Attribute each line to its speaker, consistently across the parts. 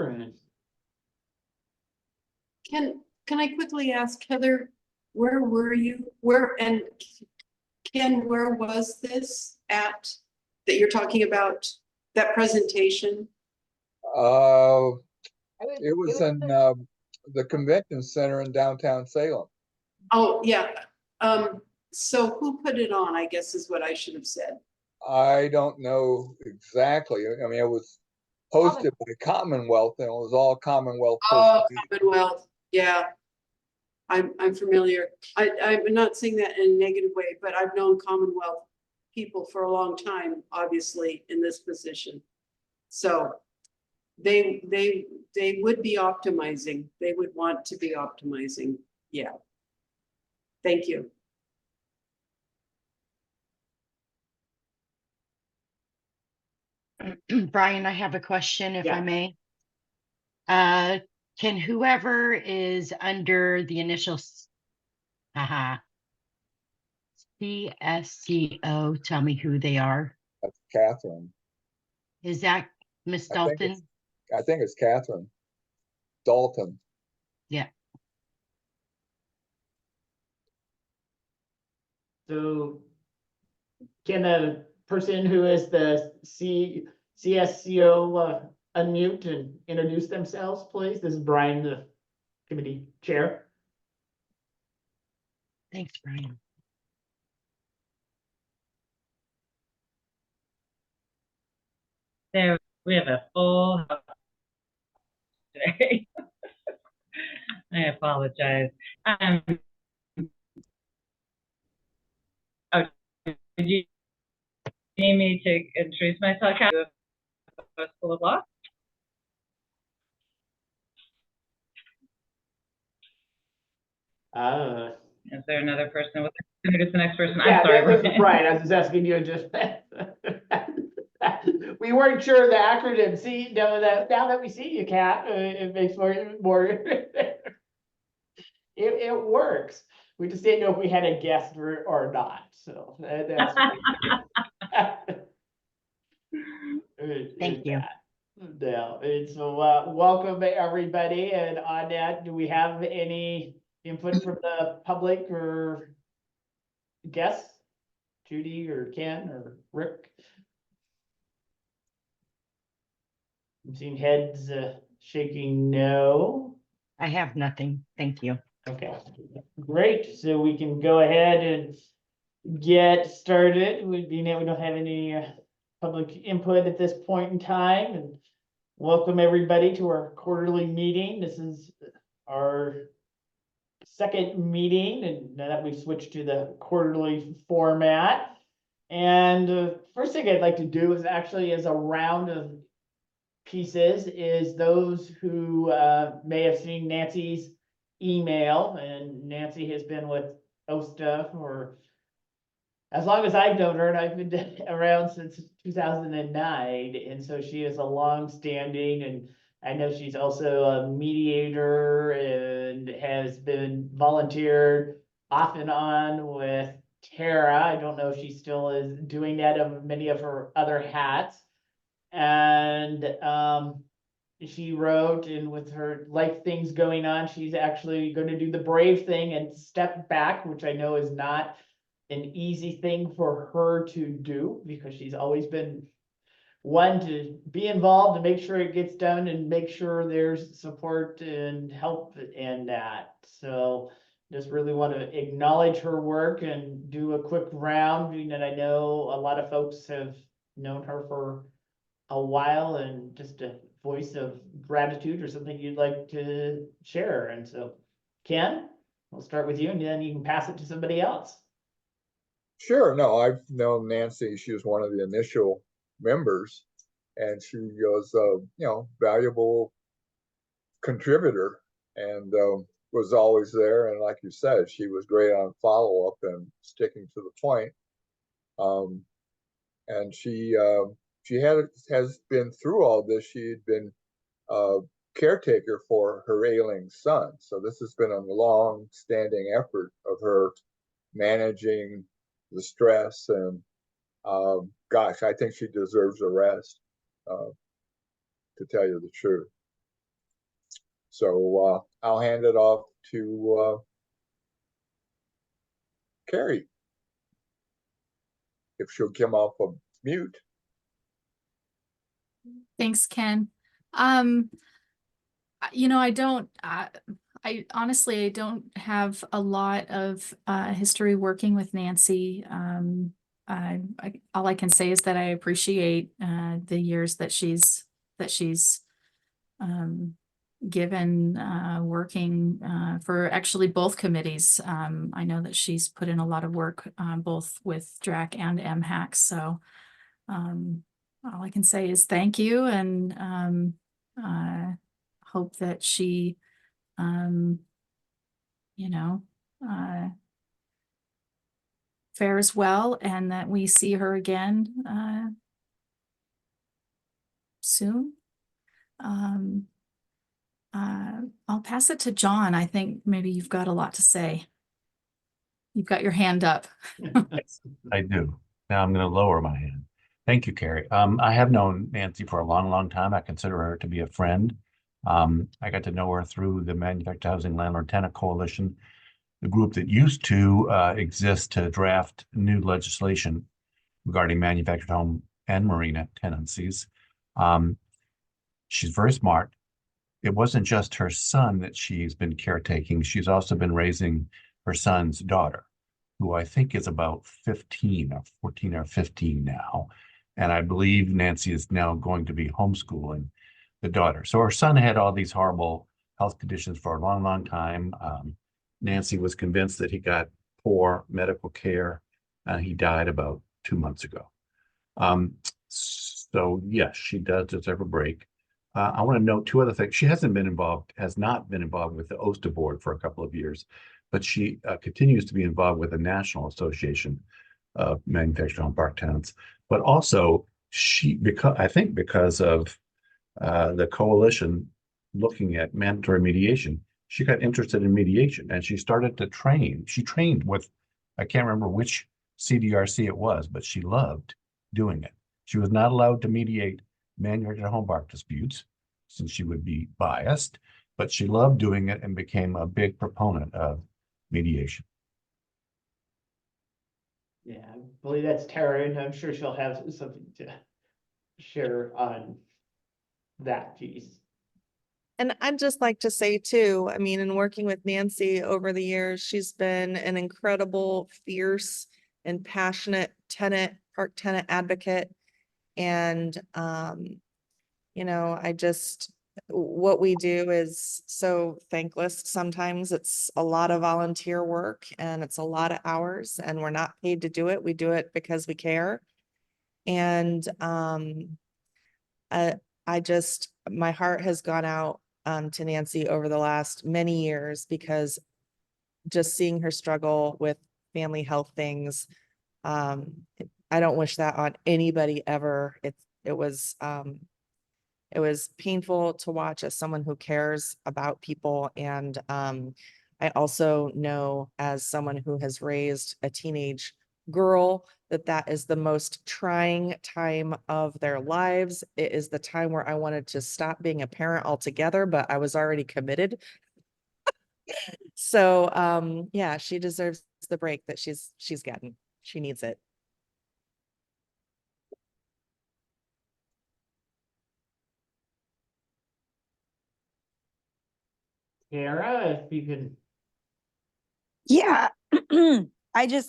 Speaker 1: And
Speaker 2: Can I quickly ask Heather, where were you? And Ken, where was this at that you're talking about, that presentation?
Speaker 3: It was in the convention center in downtown Salem.
Speaker 2: Oh, yeah. So who put it on, I guess is what I should have said.
Speaker 3: I don't know exactly. I mean, it was hosted by Commonwealth, and it was all Commonwealth
Speaker 2: Oh,
Speaker 3: personnel.
Speaker 2: Commonwealth, yeah. I'm familiar. I'm not saying that in a negative way, but I've known Commonwealth people for a long time, obviously, in this position. So they would be optimizing. They would want to be optimizing. Yeah. Thank you.
Speaker 4: Brian, I have a question, if
Speaker 1: Yeah.
Speaker 4: I may. Can whoever is under the initials, CSCO, tell me who they are?
Speaker 3: That's Catherine.
Speaker 4: Is that Miss Dalton?
Speaker 3: I think it's Catherine Dalton.
Speaker 4: Yeah.
Speaker 1: so can a person who is the CSCO unmute and introduce themselves, please? This is Brian, the committee chair.
Speaker 4: Thanks, Brian.
Speaker 5: There, we have a full house today. I apologize. Oh, did you need me to introduce myself? School of Law? Is there another person with introduce the next person?
Speaker 1: Yeah,
Speaker 5: I'm sorry.
Speaker 1: this is Brian. I was just asking you just. We weren't sure the acronym. See, now that we see you, Kat, it makes more. It works. We just didn't know if we had a guest or not. So that's.
Speaker 4: Thank you.
Speaker 1: No, it's welcome everybody. And on that, do we have any input from the public or guests? Judy or Ken or Rick? I'm seeing heads shaking no.
Speaker 4: I have nothing. Thank you.
Speaker 1: Okay, great. So we can go ahead and get started. We don't have any public input at this point in time, and welcome everybody to our quarterly meeting. This is our second meeting, and now that we've switched to the quarterly format. And first thing I'd like to do is actually as a round of pieces is those who may have seen Nancy's email, and Nancy has been with OSTA for as long as I've known her, and I've been around since 2009, and so she is a long-standing, and I know she's also a mediator and has been volunteered off and on with Tara. I don't know if she still is doing that of many of her other hats. And she wrote, and with her life things going on, she's actually going to do the brave thing and step back, which I know is not an easy thing for her to do, because she's always been one to be involved and make sure it gets done and make sure there's support and help in that. So just really want to acknowledge her work and do a quick round, being that I know a lot of folks have known her for a while, and just a voice of gratitude or something you'd like to share. And so, Ken, we'll start with you, and then you can pass it to somebody else.
Speaker 3: Sure. No, I've known Nancy. She was one of the initial members, and she was a valuable contributor, and was always there. And like you said, she was great on follow-up and sticking to the point. And she has been through all this. She had been caretaker for her ailing son, so this has been a long-standing effort of her managing the stress, and gosh, I think she deserves a rest, to tell you the truth. So I'll hand it off to Carrie. If she'll come off of mute.
Speaker 6: Thanks, Ken. I honestly, I don't have a lot of history working with Nancy. All I can say is that I appreciate the years that she's given working for actually both committees. I know that she's put in a lot of work both with DRAC and MHAC. So all I can say is thank you, and hope that she, you know, fares well, and that we see her again soon. I'll pass it to John. I think maybe you've got a lot to say. You've got your hand up.
Speaker 7: I do. Now I'm going to lower my hand. Thank you, Carrie. I have known Nancy for a long, long time. I consider her to be a friend. I got to know her through the Manufactured Housing Landlord Tenant Coalition, the group that used to exist to draft new legislation regarding manufactured home and marina tenancies. She's very smart. It wasn't just her son that she's been caretaking. She's also been raising her son's daughter, who I think is about 15 or 14 or 15 now. And I believe Nancy is now going to be homeschooling the daughter. So her son had all these horrible health conditions for a long, long time. Nancy was convinced that he got poor medical care. He died about 2 months ago. So yes, she does deserve a break. I want to note two other things. She has not been involved with the OSTA board for a couple of years, but she continues to be involved with the National Association of Manufactured Home Park Tenants. But also, because of the coalition looking at mandatory mediation, she got interested in mediation, and she started to train. She trained with, I can't remember which CDRC it was, but she loved doing it. She was not allowed to mediate manufactured home park disputes, since she would be biased, but she loved doing it and became a big proponent of mediation.
Speaker 1: Yeah, I believe that's Tara, and I'm sure she'll have something to share on that piece.
Speaker 8: And I'd just like to say too, I mean, in working with Nancy over the years, she's been an incredible, fierce and passionate park tenant advocate. And, what we do is so thankless. Sometimes it's a lot of volunteer work and it's a lot of hours, and we're not paid to do it. We do it because we care. And, my heart has gone out to Nancy over the last many years, because just seeing her struggle with family health things, I don't wish that on anybody ever. It was painful to watch as someone who cares about people. And I also know, as someone who has raised a teenage girl, that is the most trying time of their lives. It is the time where I wanted to stop being a parent altogether, but I was already committed. So yeah, she deserves the break that she's getting. She needs it.
Speaker 1: Tara, if you can.
Speaker 9: Yeah.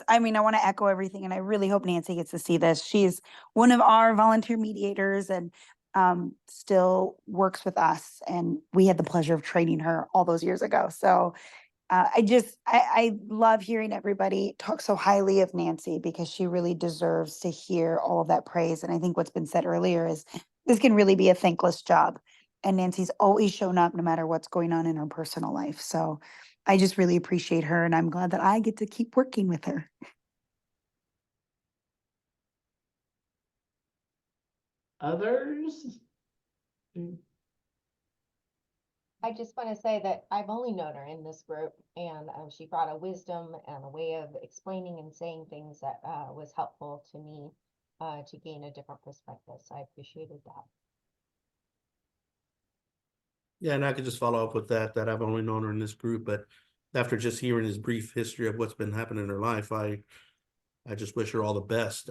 Speaker 9: I mean, I want to echo everything, and I really hope Nancy gets to see this. She's one of our volunteer mediators, and still works with us. And we had the pleasure of training her all those years ago. So I love hearing everybody talk so highly of Nancy, because she really deserves to hear all of that praise. And I think what's been said earlier is this can really be a thankless job. And Nancy's always shown up no matter what's going on in her personal life. So I just really appreciate her, and I'm glad that I get to keep working with her.
Speaker 1: Others?
Speaker 10: I just want to say that I've only known her in this group, and she brought a wisdom and a way of explaining and saying things that was helpful to me to gain a different perspective. So I appreciated that.
Speaker 11: Yeah, and I could just follow up with that I've only known her in this group, but after just hearing his brief history of what's been happening in her life, I just wish her all the best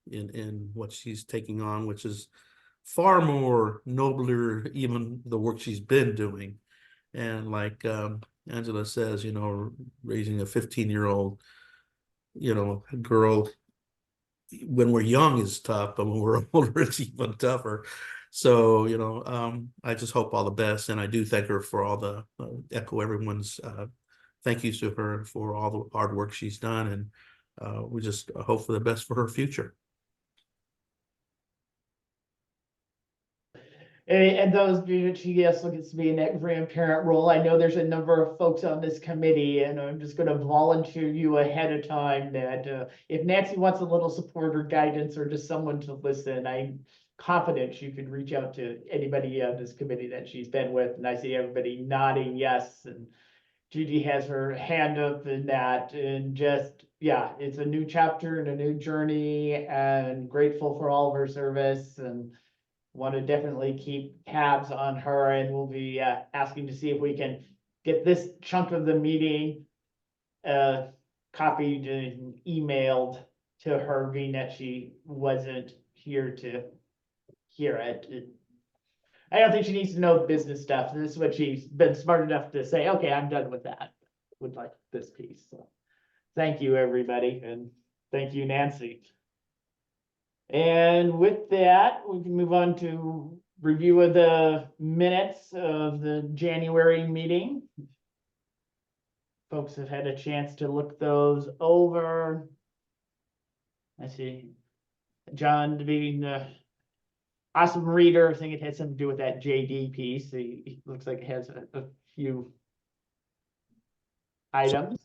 Speaker 11: in what she's taking on, which is far more nobler, even the work she's been doing. And like Angela says, you know, raising a 15-year-old, you know, girl when we're young is tough, but when we're older, it's even tougher. So, you know, I just hope all the best. And I do thank her for all the, echo everyone's thank yous to her for all the hard work she's done. And we just hope for the best for her future.
Speaker 1: And those, she yes, looks to be in that grandparent role. I know there's a number of folks on this committee, and I'm just gonna volunteer you ahead of time that if Nancy wants a little support or guidance or just someone to listen, I'm confident she could reach out to anybody on this committee that she's been with, and I see everybody nodding yes, and Judy has her hand up in that, and just, yeah, it's a new chapter and a new journey, and grateful for all of her service, and want to definitely keep tabs on her, and we'll be asking to see if we can get this chunk of the meeting copied and emailed to her, being that she wasn't here to hear it. I don't think she needs to know business stuff. This is what she's been smart enough to say, okay, I'm done with that. Would like this piece. So thank you, everybody, and thank you, Nancy. And with that, we can move on to review of the minutes of the January meeting. Folks have had a chance to look those over. I see John being the awesome reader. I think it has something to do with that JD piece. He looks like it has a few items.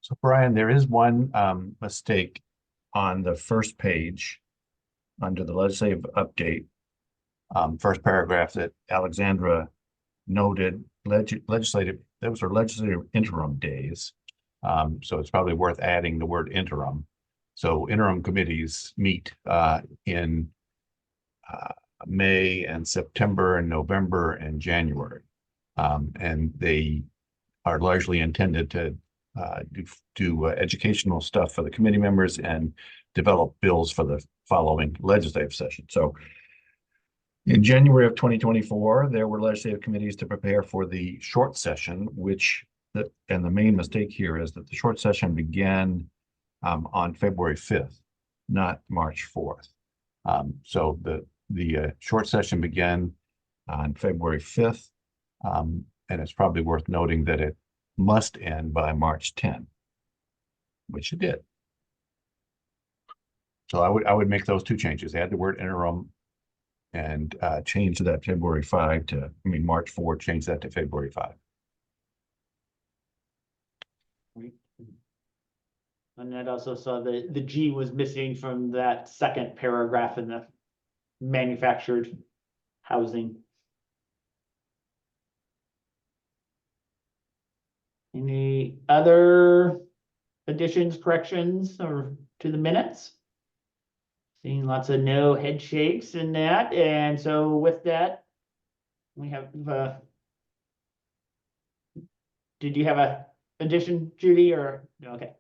Speaker 7: So Brian, there is one mistake on the first page under the legislative update. First paragraph that Alexandra noted legislative, those are legislative interim days. So it's probably worth adding the word interim. So interim committees meet in May and September and November and January. And they are largely intended to do educational stuff for the committee members and develop bills for the following legislative session. So in January of 2024, there were legislative committees to prepare for the short session, and the main mistake here is that the short session began on February 5th, not March 4th. So the short session began on February 5th, and it's probably worth noting that it must end by March 10, which it did. So I would make those two changes, add the word interim and change that February 5 to, March 4, change that to February 5.
Speaker 1: And I also saw the G was missing from that second paragraph in the manufactured housing. Any other additions, corrections, or to the minutes? Seeing lots of no head shakes in that, and so with that, we have, did you have a addition, Judy, or, okay.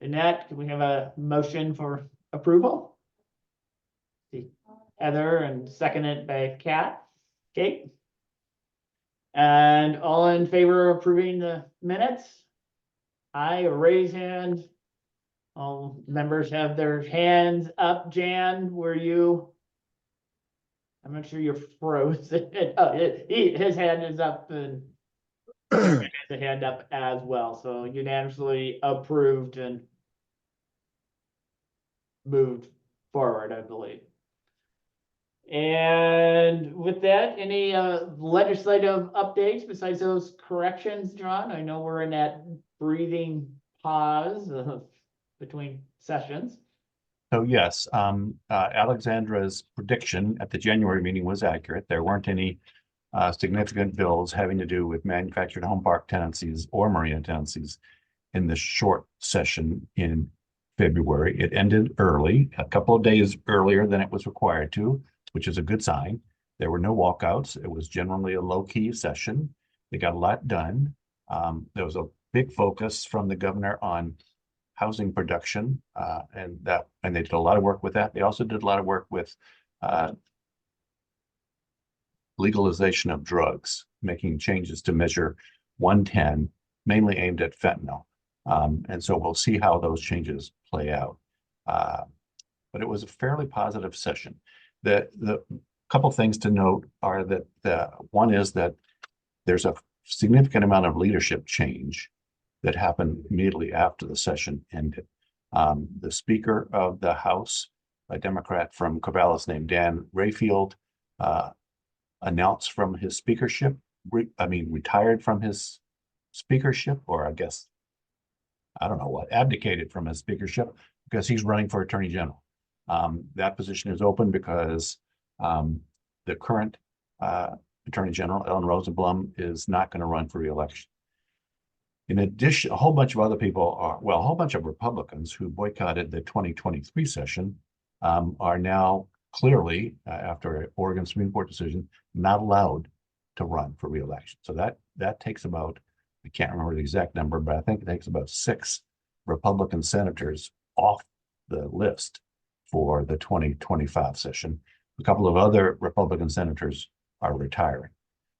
Speaker 1: In that, can we have a motion for approval? See, Heather, and seconded by Kate. And all in favor of approving the minutes? Aye, or raise hand. All members have their hands up. Jan, were you? I'm not sure you're frozen. Oh, his hand is up, and has a hand up as well. So unanimously approved and moved forward, I believe. And with that, any legislative updates besides those corrections, John? I know we're in that breathing pause between sessions.
Speaker 7: So yes, Alexandra's prediction at the January meeting was accurate. There weren't any significant bills having to do with manufactured home park tenancies or marina tenancies in the short session in February. It ended early, a couple of days earlier than it was required to, which is a good sign. There were no walkouts. It was generally a low-key session. They got a lot done. There was a big focus from the governor on housing production, and they did a lot of work with that. They also did a lot of work with legalization of drugs, making changes to Measure 110, mainly aimed at fentanyl. And so we'll see how those changes play out. But it was a fairly positive session. The couple things to note are that one is that there's a significant amount of leadership change that happened immediately after the session ended. The Speaker of the House, a Democrat from Corvallis named Dan Rayfield, announced from his speakership, retired from his speakership, or I guess, I don't know what, abdicated from his speakership because he's running for Attorney General. That position is open because the current Attorney General, Ellen Rosenblum, is not going to run for re-election. In addition, a whole bunch of other people a whole bunch of Republicans who boycotted the 2023 session are now clearly, after an Oregon Supreme Court decision, not allowed to run for re-election. So that takes about, I can't remember the exact number, but I think it takes about 6 Republican senators off the list for the 2025 session. A couple of other Republican senators are retiring.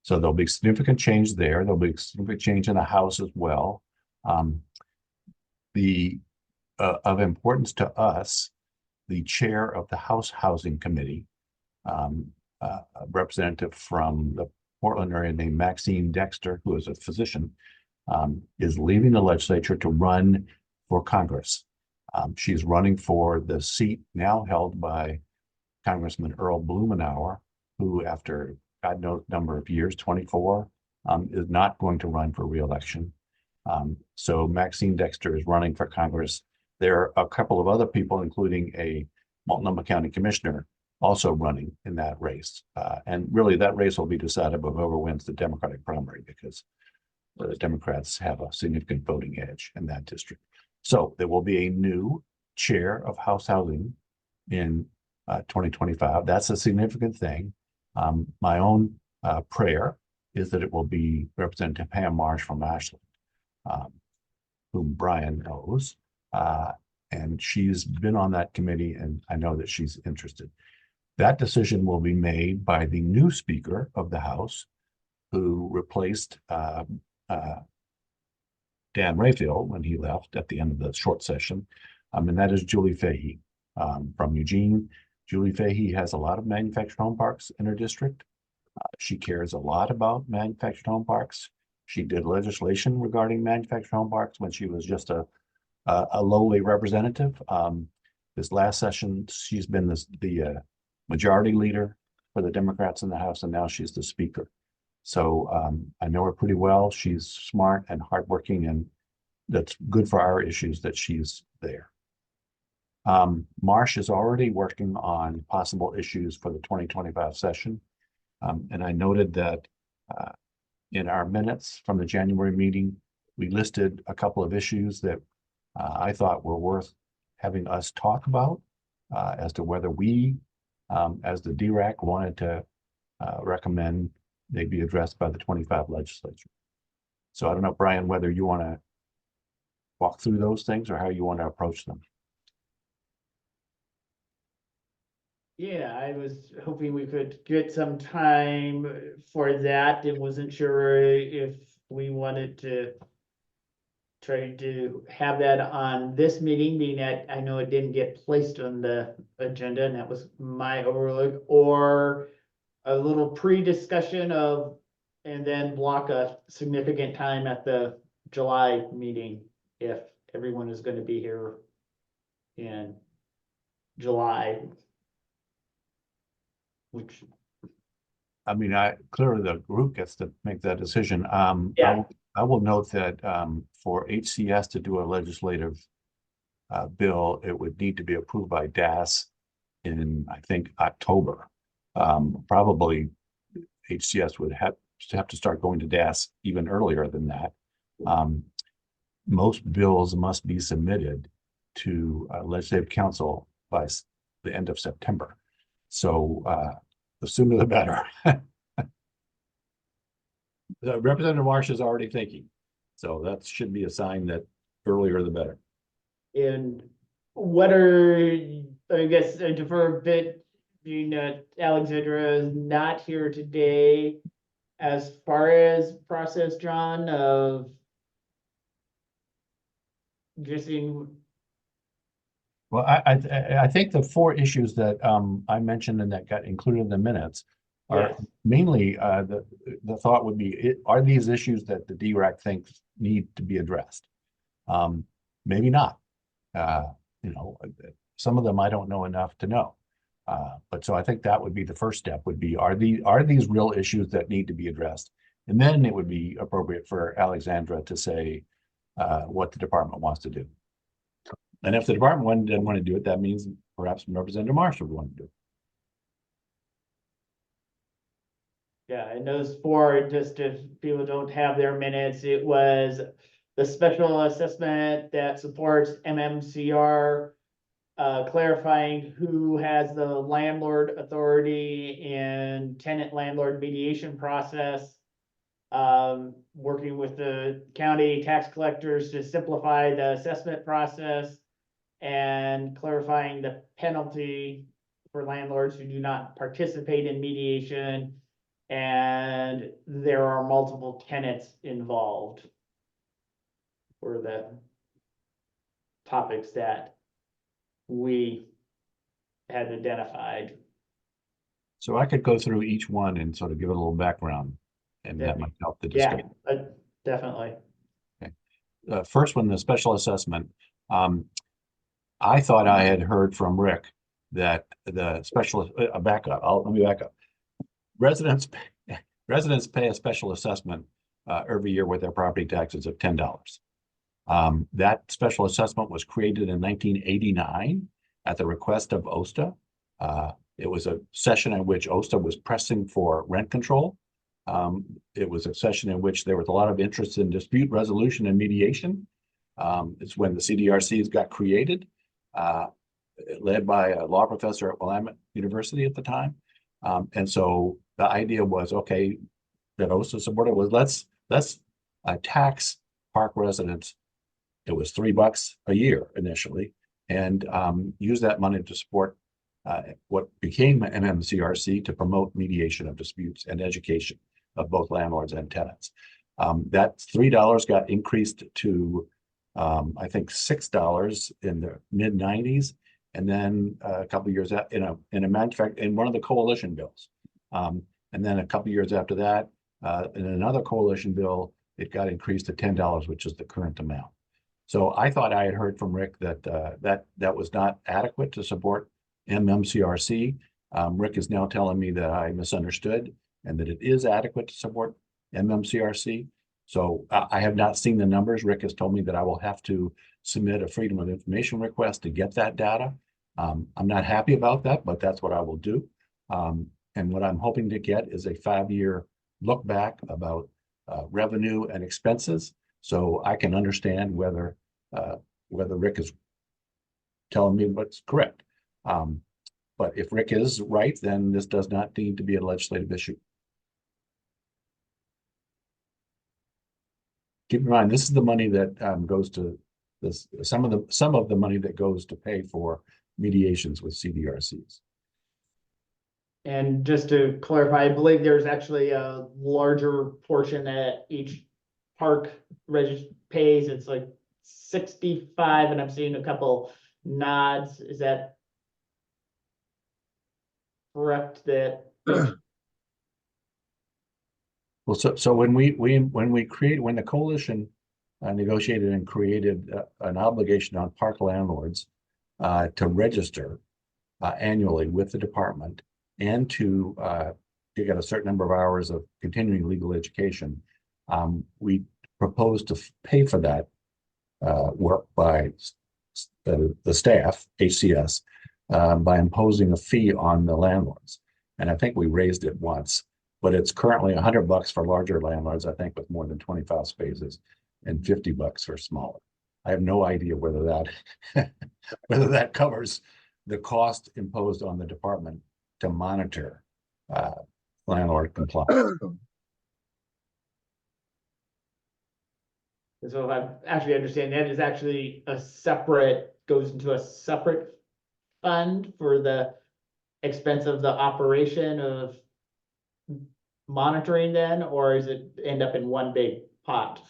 Speaker 7: So there'll be significant change there. There'll be significant change in the House as well. Of importance to us, the chair of the House Housing Committee, a representative from the Portland area named Maxine Dexter, who is a physician, is leaving the legislature to run for Congress. She's running for the seat now held by Congressman Earl Blumenauer, who, after God knows number of years, 24, is not going to run for re-election. So Maxine Dexter is running for Congress. There are a couple of other people, including a Multnomah County Commissioner, also running in that race. And really that race will be decided by whoever wins the Democratic primary, because the Democrats have a significant voting edge in that district. So there will be a new chair of House Housing in 2025. That's a significant thing. My own prayer is that it will be Representative Pam Marsh from Ashland, whom Brian knows. And she's been on that committee, and I know that she's interested. That decision will be made by the new Speaker of the House, who replaced Dan Rayfield when he left at the end of the short session. And that is Julie Fahey from Eugene. Julie Fahey has a lot of manufactured home parks in her district. She cares a lot about manufactured home parks. She did legislation regarding manufactured home parks when she was just a lowly representative. This last session, she's been the majority leader for the Democrats in the House, and now she's the Speaker. So I know her pretty well. She's smart and hardworking, and that's good for our issues that she's there. Marsh is already working on possible issues for the 2025 session. And I noted that in our minutes from the January meeting, we listed a couple of issues that I thought were worth having us talk about as to whether we, as the DRAC, wanted to recommend they be addressed by the 25 legislature. So I don't know, Brian, whether you want to walk through those things or how you want to approach them.
Speaker 1: Yeah, I was hoping we could get some time for that and wasn't sure if we wanted to try to have that on this meeting, being that I know it didn't get placed on the agenda, and that was my overlook, or a little pre-discussion of, and then block a significant time at the July meeting if everyone is going to be here in July. Which,
Speaker 7: I mean, clearly the group gets to make that decision.
Speaker 1: Yeah.
Speaker 7: I will note that for HCS to do a legislative bill, it would need to be approved by DAS in, I think, October. Probably HCS would have to start going to DAS even earlier than that. Most bills must be submitted to Legislative Council by the end of September. So The sooner the better. Representative Marsh is already thinking, so that should be a sign that earlier the better.
Speaker 1: And what are, I guess, I defer a bit, being that Alexandra is not here today. As far as process, John, of just in,
Speaker 7: Well, I think the 4 issues that I mentioned and that got included in the minutes are
Speaker 1: yes,
Speaker 7: mainly the thought would be, are these issues that the DRAC thinks need to be addressed? Maybe not. You know, some of them I don't know enough to know. But so I think that would be the first step, would be, are these real issues that need to be addressed? And then it would be appropriate for Alexandra to say what the department wants to do. And if the department doesn't want to do it, that means perhaps Representative Marsh would want to do it.
Speaker 1: yeah, and those 4, just if people don't have their minutes, it was the special assessment that supports MMCR, clarifying who has the landlord authority in tenant landlord mediation process, working with the county tax collectors to simplify the assessment process, and clarifying the penalty for landlords who do not participate in mediation, and there are multiple tenants involved for the topics that we had identified.
Speaker 7: So I could go through each one and sort of give it a little background, and that might help the
Speaker 1: Yeah,
Speaker 7: discussion.
Speaker 1: definitely.
Speaker 7: First one, the special assessment. I thought I had heard from Rick that the special, let me back up. Residents pay a special assessment every year with their property taxes of $10. That special assessment was created in 1989 at the request of OSTA. It was a session in which OSTA was pressing for rent control. It was a session in which there was a lot of interest in dispute resolution and mediation. It's when the CDRCs got created, led by a law professor at Willamette University at the time. And so the idea was, okay, that OSTA supported was let's tax park residents. It was $3 a year initially, and use that money to support what became MMCRC to promote mediation of disputes and education of both landlords and tenants. That $3 got increased to I think $6 in the mid-90s, and then a couple of years out in one of the coalition bills. And then a couple of years after that, in another coalition bill, it got increased to $10, which is the current amount. So I thought I had heard from Rick that that was not adequate to support MMCRC. Rick is now telling me that I misunderstood and that it is adequate to support MMCRC. So I have not seen the numbers. Rick has told me that I will have to submit a Freedom of Information request to get that data. I'm not happy about that, but that's what I will do. And what I'm hoping to get is a 5-year look back about revenue and expenses, so I can understand whether Rick is telling me what's correct. But if Rick is right, then this does not need to be a legislative issue. Keep in mind, this is the money that goes to this. Some of the money that goes to pay for mediations with CDRCs.
Speaker 1: And just to clarify, I believe there's actually a larger portion that each park pays. It's like 65, and I'm seeing a couple nods. Is that correct? That
Speaker 7: Well, so when the coalition negotiated and created an obligation on park landlords to register annually with the department and to get a certain number of hours of continuing legal education, we proposed to pay for that work by the staff, HCS, by imposing a fee on the landlords. And I think we raised it once, but it's currently $100 for larger landlords, I think, with more than 25 spaces, and $50 for smaller. I have no idea whether that covers the cost imposed on the department to monitor landlord compliance.
Speaker 1: So if I actually understand, that is actually a separate, goes into a separate fund for the expense of the operation of monitoring then, or is it end up in one big pot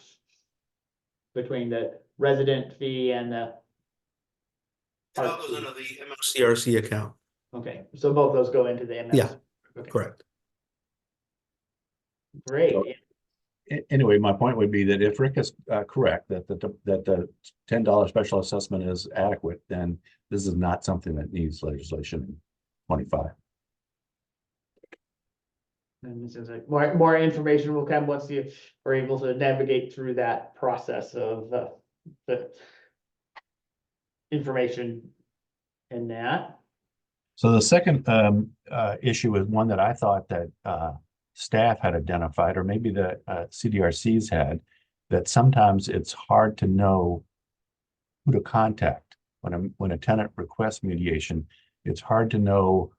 Speaker 1: between the resident fee and the?
Speaker 11: It all goes into the MSCRC account.
Speaker 1: Okay, so both those go into the MS.
Speaker 11: Yeah.
Speaker 1: Okay,
Speaker 11: Correct.
Speaker 1: great.
Speaker 7: So- Anyway, my point would be that if Rick is correct, that the $10 special assessment is adequate, then this is not something that needs legislation in 25.
Speaker 1: And this is like more information will come once you are able to navigate through that process of the information in that.
Speaker 7: So the second issue is one that I thought that staff had identified, or maybe the CDRCs had, that sometimes it's hard to know who to contact when a tenant requests mediation. It's hard to know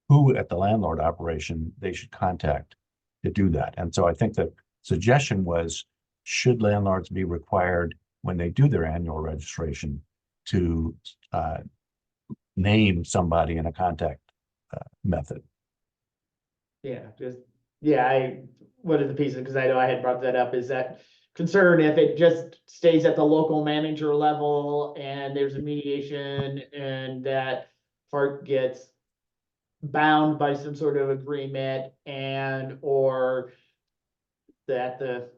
Speaker 7: who at the landlord operation they should contact to do that. And so I think the suggestion was, should landlords be required when they do their annual registration to name somebody in a contact method?
Speaker 1: One of the pieces, because I know I had brought that up, is that concern if it just stays at the local manager level and there's a mediation and that part gets bound by some sort of agreement or that the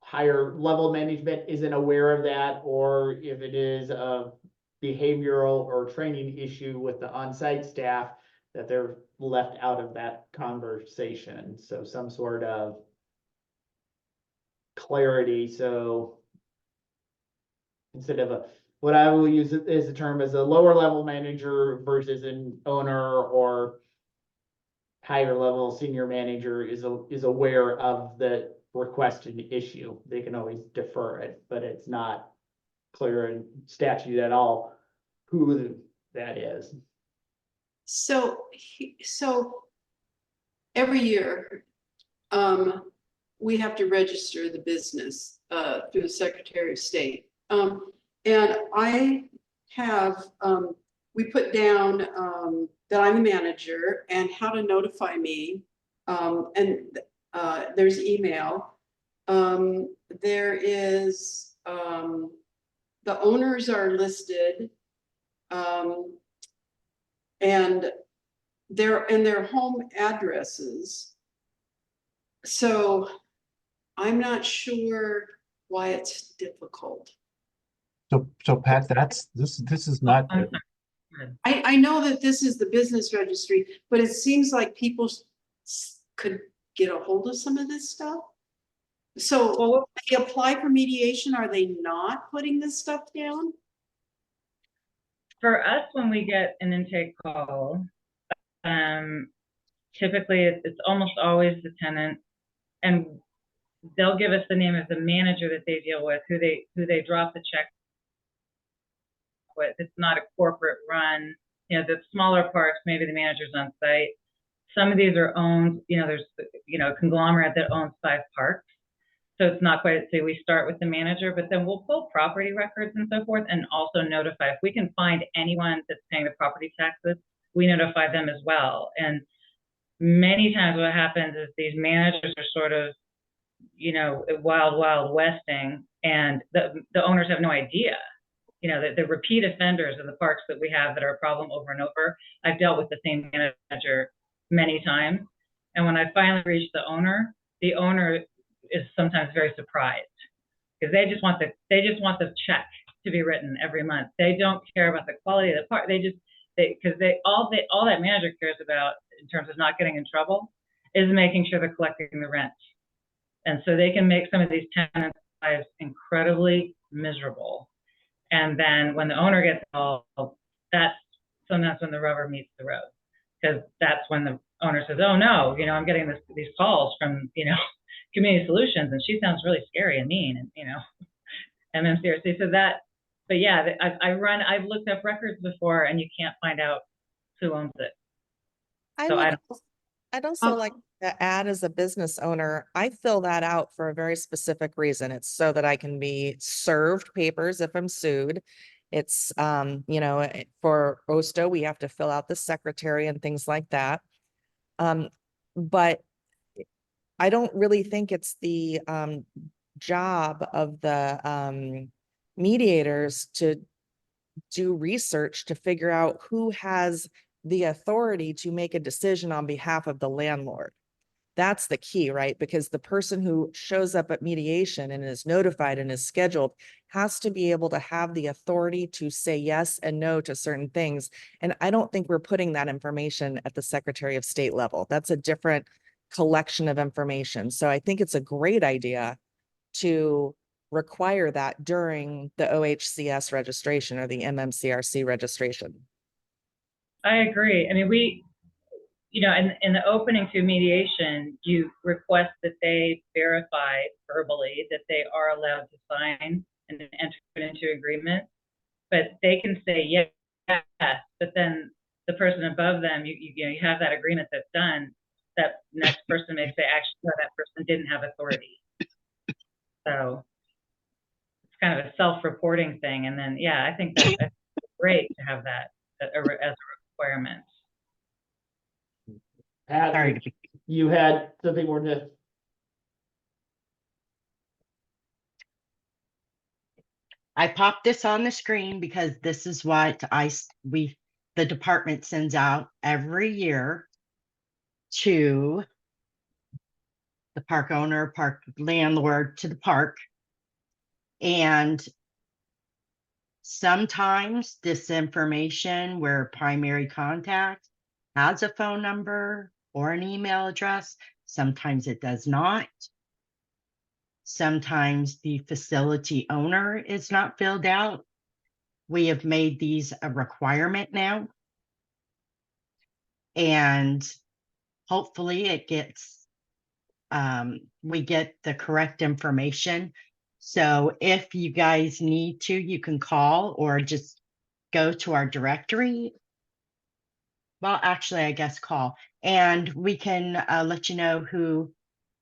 Speaker 1: higher level management isn't aware of that, or if it is a behavioral or training issue with the on-site staff, that they're left out of that conversation. So some sort of clarity. So instead of what I will use as a term as a lower level manager versus an owner, or higher level senior manager is aware of the requested issue. They can always defer it, but it's not clear in statute at all who that is.
Speaker 2: So every year, we have to register the business, through the Secretary of State. And I have, we put down, that I'm the manager and how to notify me. There's email. There is, the owners are listed. And their home addresses. So I'm not sure why it's difficult.
Speaker 7: So Pat, this is not.
Speaker 2: I know that this is the business registry, but it seems like people could get a hold of some of this stuff. So when they apply for mediation, are they not putting this stuff down?
Speaker 5: For us, when we get an intake call, typically it's almost always the tenant, and they'll give us the name of the manager that they deal with, who they drop the check with. It's not a corporate run. You know, the smaller parks, maybe the manager's on site. Some of these are owned, there's, a conglomerate that owns 5 parks. So it's not quite, say we start with the manager, but then we'll pull property records and so forth, and also notify, if we can find anyone that's paying the property taxes, we notify them as well. And many times what happens is these managers are sort of, wild westing, and the owners have no idea. The repeat offenders of the parks that we have that are a problem over and over. I've dealt with the same manager many times. And when I finally reach the owner is sometimes very surprised, because they just want the check to be written every month. They don't care about the quality of the park. All that manager cares about in terms of not getting in trouble is making sure they're collecting the rent. And so they can make some of these tenants' lives incredibly miserable. And then when the owner gets involved, that's sometimes when the rubber meets the road, because that's when the owner says, "Oh no, I'm getting these calls from Community Solutions, and she sounds really scary and mean," and MMCRC. So but yeah, I've looked up records before, and you can't find out who owns it.
Speaker 8: I'd also like to add, as a business owner, I fill that out for a very specific reason. It's so that I can be served papers if I'm sued. It's, for OSTO, we have to fill out the secretary and things like that. But I don't really think it's the job of the mediators to do research to figure out who has the authority to make a decision on behalf of the landlord. That's the key, right? Because the person who shows up at mediation and is notified and is scheduled has to be able to have the authority to say yes and no to certain things. And I don't think we're putting that information at the Secretary of State level. That's a different collection of information. So I think it's a great idea to require that during the OHCS registration or the MMCRC registration.
Speaker 5: I agree. I mean, in the opening to mediation, you request that they verify verbally that they are allowed to sign and enter into agreement, but they can say yes, but then the person above them, you have that agreement that's done, that next person may say, actually, no, that person didn't have authority. So it's kind of a self-reporting thing. And then, yeah, I think that's great to have that as a requirement.
Speaker 1: Pat,
Speaker 7: Sorry.
Speaker 1: you had something more to.
Speaker 4: I popped this on the screen because this is what the department sends out every year to the park owner, park landlord, to the park. And sometimes this information where primary contact has a phone number or an email address, sometimes it does not. Sometimes the facility owner is not filled out. We have made these a requirement now. And hopefully it gets, we get the correct information. So if you guys need to, you can call or just go to our directory. Well, actually, I guess call, and we can let you know who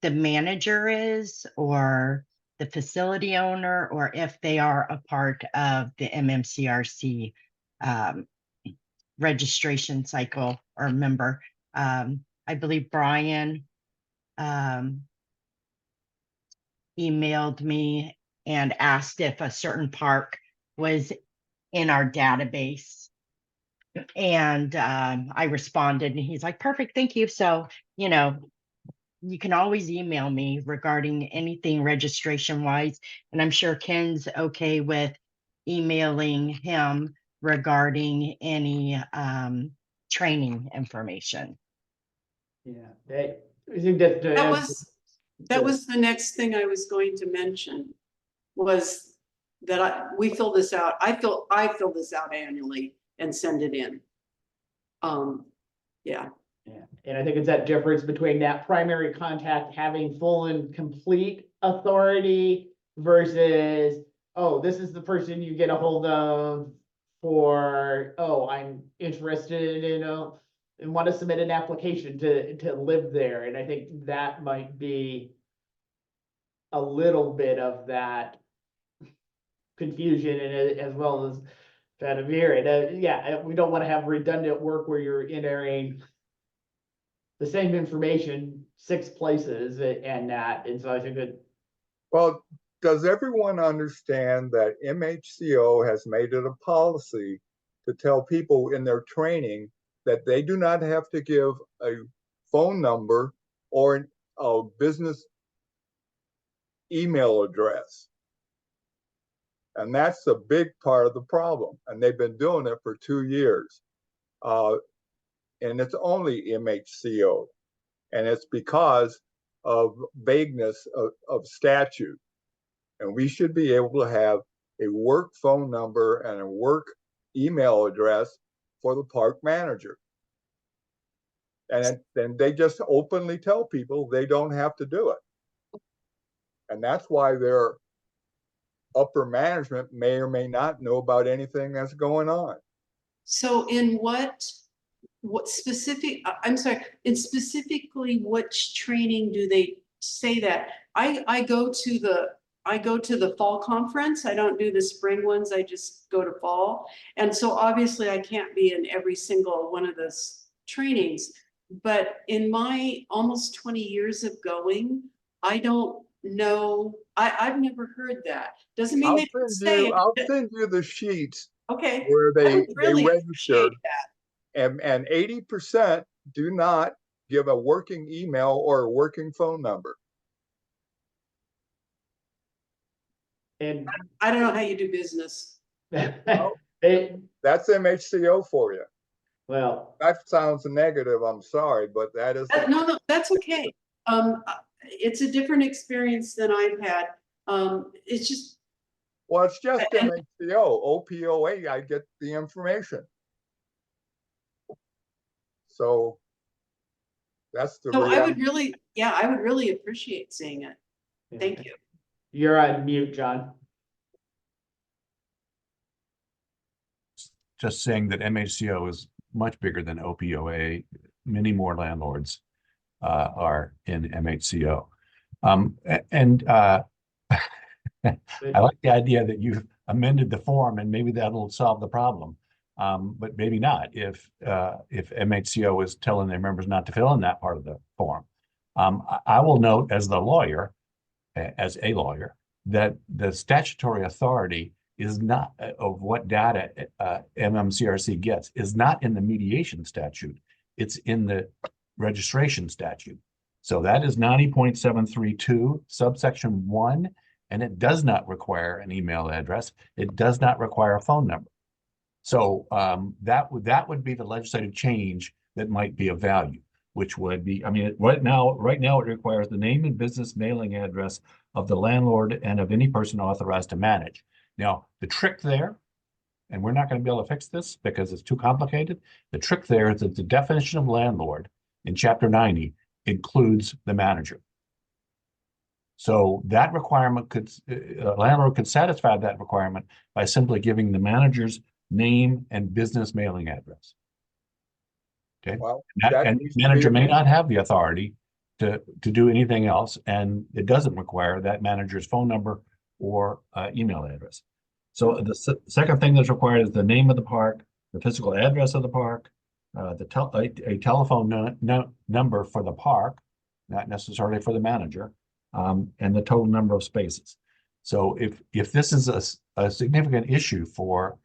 Speaker 4: the manager is or the facility owner, or if they are a part of the MMCRC registration cycle or member. I believe Brian emailed me and asked if a certain park was in our database. And I responded and he's like, perfect, thank you. So, you can always email me regarding anything registration wise. And I'm sure Ken's okay with emailing him regarding any training information.
Speaker 1: Yeah, I think that.
Speaker 2: That was the next thing I was going to mention, was that we fill this out. I fill this out annually and send it in. Yeah.
Speaker 1: Yeah, and I think it's that difference between that primary contact having full and complete authority versus, oh, this is the person you get a hold of for, oh, I'm interested in, and want to submit an application to live there. And I think that might be a little bit of that confusion, and as well as that of here. And yeah, we don't want to have redundant work where you're entering the same information 6 places and that, and so I think that.
Speaker 3: Well, does everyone understand that MHCO has made it a policy to tell people in their training that they do not have to give a phone number or a business email address? And that's a big part of the problem. And they've been doing it for 2 years. And it's only MHCO. And it's because of vagueness of statute. And we should be able to have a work phone number and a work email address for the park manager. And then they just openly tell people they don't have to do it. And that's why their upper management may or may not know about anything that's going on.
Speaker 2: So in what what specific, I'm sorry, and specifically which training do they say that? I go to the fall conference. I don't do the spring ones. I just go to fall. And so obviously I can't be in every single one of those trainings. But in my almost 20 years of going, I don't know, I've never heard that. Doesn't mean they don't say it.
Speaker 3: I'll send you the sheets
Speaker 2: Okay.
Speaker 3: where
Speaker 2: I
Speaker 3: they
Speaker 2: would really
Speaker 3: register,
Speaker 2: appreciate that.
Speaker 3: and 80% do not give a working email or a working phone number.
Speaker 1: And
Speaker 2: I don't know how you do business.
Speaker 1: it,
Speaker 3: That's MHCO for you.
Speaker 1: well,
Speaker 3: That sounds negative, I'm sorry, but that is.
Speaker 2: No, that's okay. It's a different experience than I've had. It's just,
Speaker 3: Well, it's just
Speaker 2: and-
Speaker 3: MHCO, OPOA, I get the information. So that's the
Speaker 2: so I would
Speaker 3: reality.
Speaker 2: really appreciate seeing it. Thank you.
Speaker 1: you're on mute, John.
Speaker 7: Just saying that MHCO is much bigger than OPOA. Many more landlords are in MHCO. I like the idea that you've amended the form and maybe that'll solve the problem. But maybe not if MHCO is telling their members not to fill in that part of the form. I will note as a lawyer, that the statutory authority is not of what data MMCRC gets is not in the mediation statute. It's in the registration statute. So that is 90.732 subsection 1, and it does not require an email address. It does not require a phone number. So that would be the legislative change that might be of value, which would be, I mean, right now it requires the name and business mailing address of the landlord and of any person authorized to manage. Now, the trick there, and we're not going to be able to fix this because it's too complicated. The trick there is that the definition of landlord in Chapter 90 includes the manager. So that requirement a landlord could satisfy that requirement by simply giving the manager's name and business mailing address. Okay.
Speaker 3: Well,
Speaker 7: And the manager may not have the authority to do anything else, and it doesn't require that manager's phone number or email address. So the second thing that's required is the name of the park, the physical address of the park, a telephone number for the park, not necessarily for the manager, and the total number of spaces. So if this is a significant issue for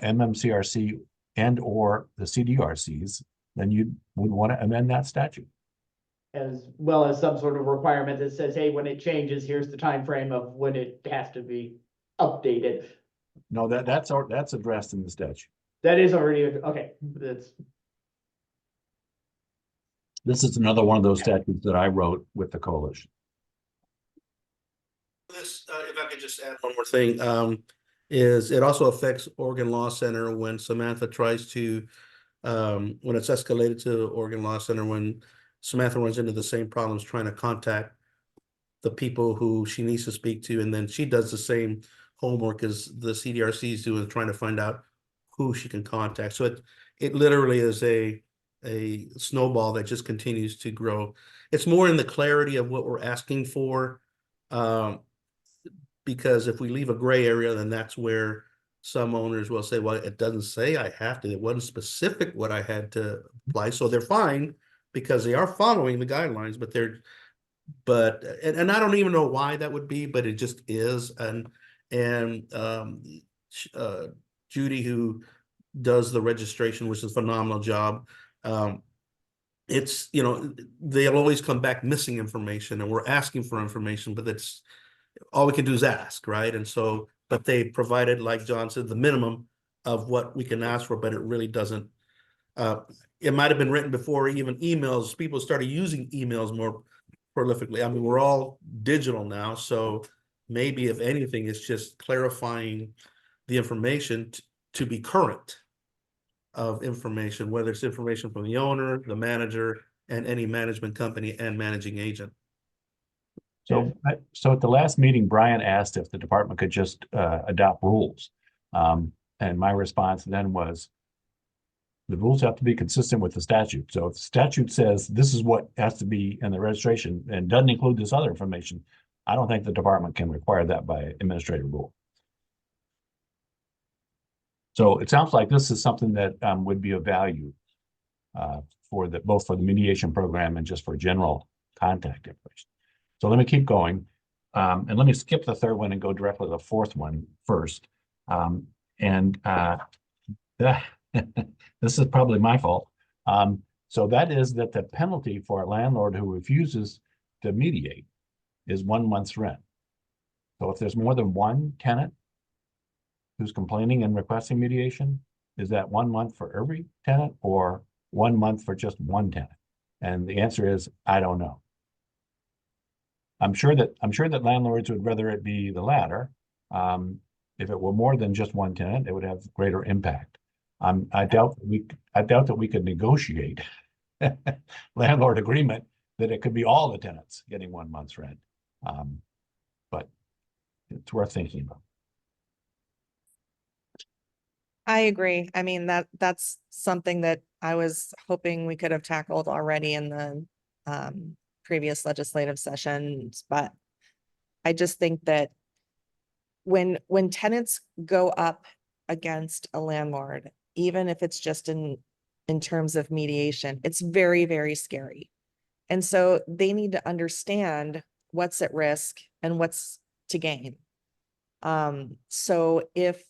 Speaker 7: MMCRC and or the CDRCs, then you would want to amend that statute.
Speaker 1: As well as some sort of requirement that says, hey, when it changes, here's the time frame of when it has to be updated.
Speaker 7: No, that's addressed in the statute.
Speaker 1: That is already, okay,
Speaker 7: This is another one of those statutes that I wrote with the coalition.
Speaker 11: This, if I could just add one more thing, is it also affects Oregon Law Center when Samantha tries to, when it's escalated to Oregon Law Center, when Samantha runs into the same problems trying to contact the people who she needs to speak to, and then she does the same homework as the CDRCs do in trying to find out who she can contact. So it literally is a snowball that just continues to grow. It's more in the clarity of what we're asking for, because if we leave a gray area, then that's where some owners will say, well, it doesn't say I have to, it wasn't specific what I had to apply. So they're fine because they are following the guidelines, but I don't even know why that would be, but it just is. And Judy, who does the registration, which is a phenomenal job. It's, they'll always come back missing information, and we're asking for information, but that's all we can do is ask, right? And so, but they provided, like John said, the minimum of what we can ask for, but it really doesn't. It might have been written before even emails. People started using emails more prolifically. I mean, we're all digital now, so maybe if anything, it's just clarifying the information to be current of information, whether it's information from the owner, the manager, and any management company and managing agent.
Speaker 7: So at the last meeting, Brian asked if the department could just adopt rules. And my response then was, The rules have to be consistent with the statute. So if the statute says this is what has to be in the registration and doesn't include this other information, I don't think the department can require that by administrative rule. So it sounds like this is something that would be of value for both for the mediation program and just for general contact information. So let me keep going. And let me skip the third one and go directly to the fourth one first. This is probably my fault. So that is that the penalty for a landlord who refuses to mediate is 1 month's rent. So if there's more than one tenant who's complaining and requesting mediation, is that 1 month for every tenant or 1 month for just one tenant? And the answer is, I don't know. I'm sure that landlords would rather it be the latter. If it were more than just one tenant, it would have greater impact. I doubt that we could negotiate landlord agreement that it could be all the tenants getting 1 month's rent. But it's worth thinking about.
Speaker 8: I agree. I mean, that's something that I was hoping we could have tackled already in the previous legislative sessions, but I just think that when tenants go up against a landlord, even if it's just in terms of mediation, it's very, very scary. And so they need to understand what's at risk and what's to gain. So if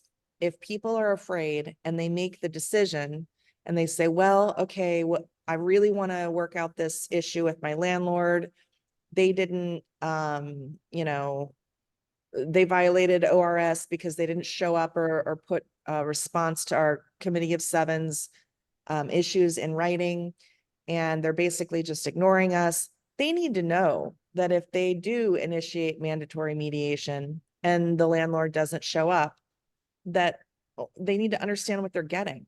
Speaker 8: people are afraid and they make the decision and they say, well, okay, well, I really want to work out this issue with my landlord. They didn't, they violated ORS because they didn't show up or put a response to our Committee of Seven's issues in writing. And they're basically just ignoring us. They need to know that if they do initiate mandatory mediation and the landlord doesn't show up, that they need to understand what they're getting.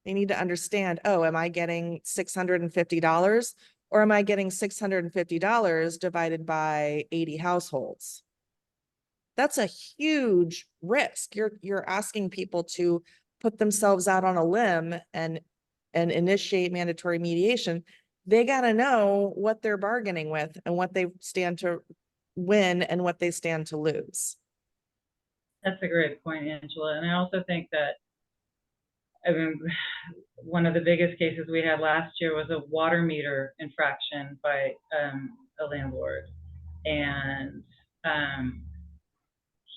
Speaker 8: They need to understand, oh, am I getting $650 or am I getting $650 divided by 80 households? That's a huge risk. You're asking people to put themselves out on a limb and initiate mandatory mediation. They got to know what they're bargaining with and what they stand to win and what they stand to lose.
Speaker 5: That's a great point, Angela. And I also think that, I mean, one of the biggest cases we had last year was a water meter infraction by a landlord. And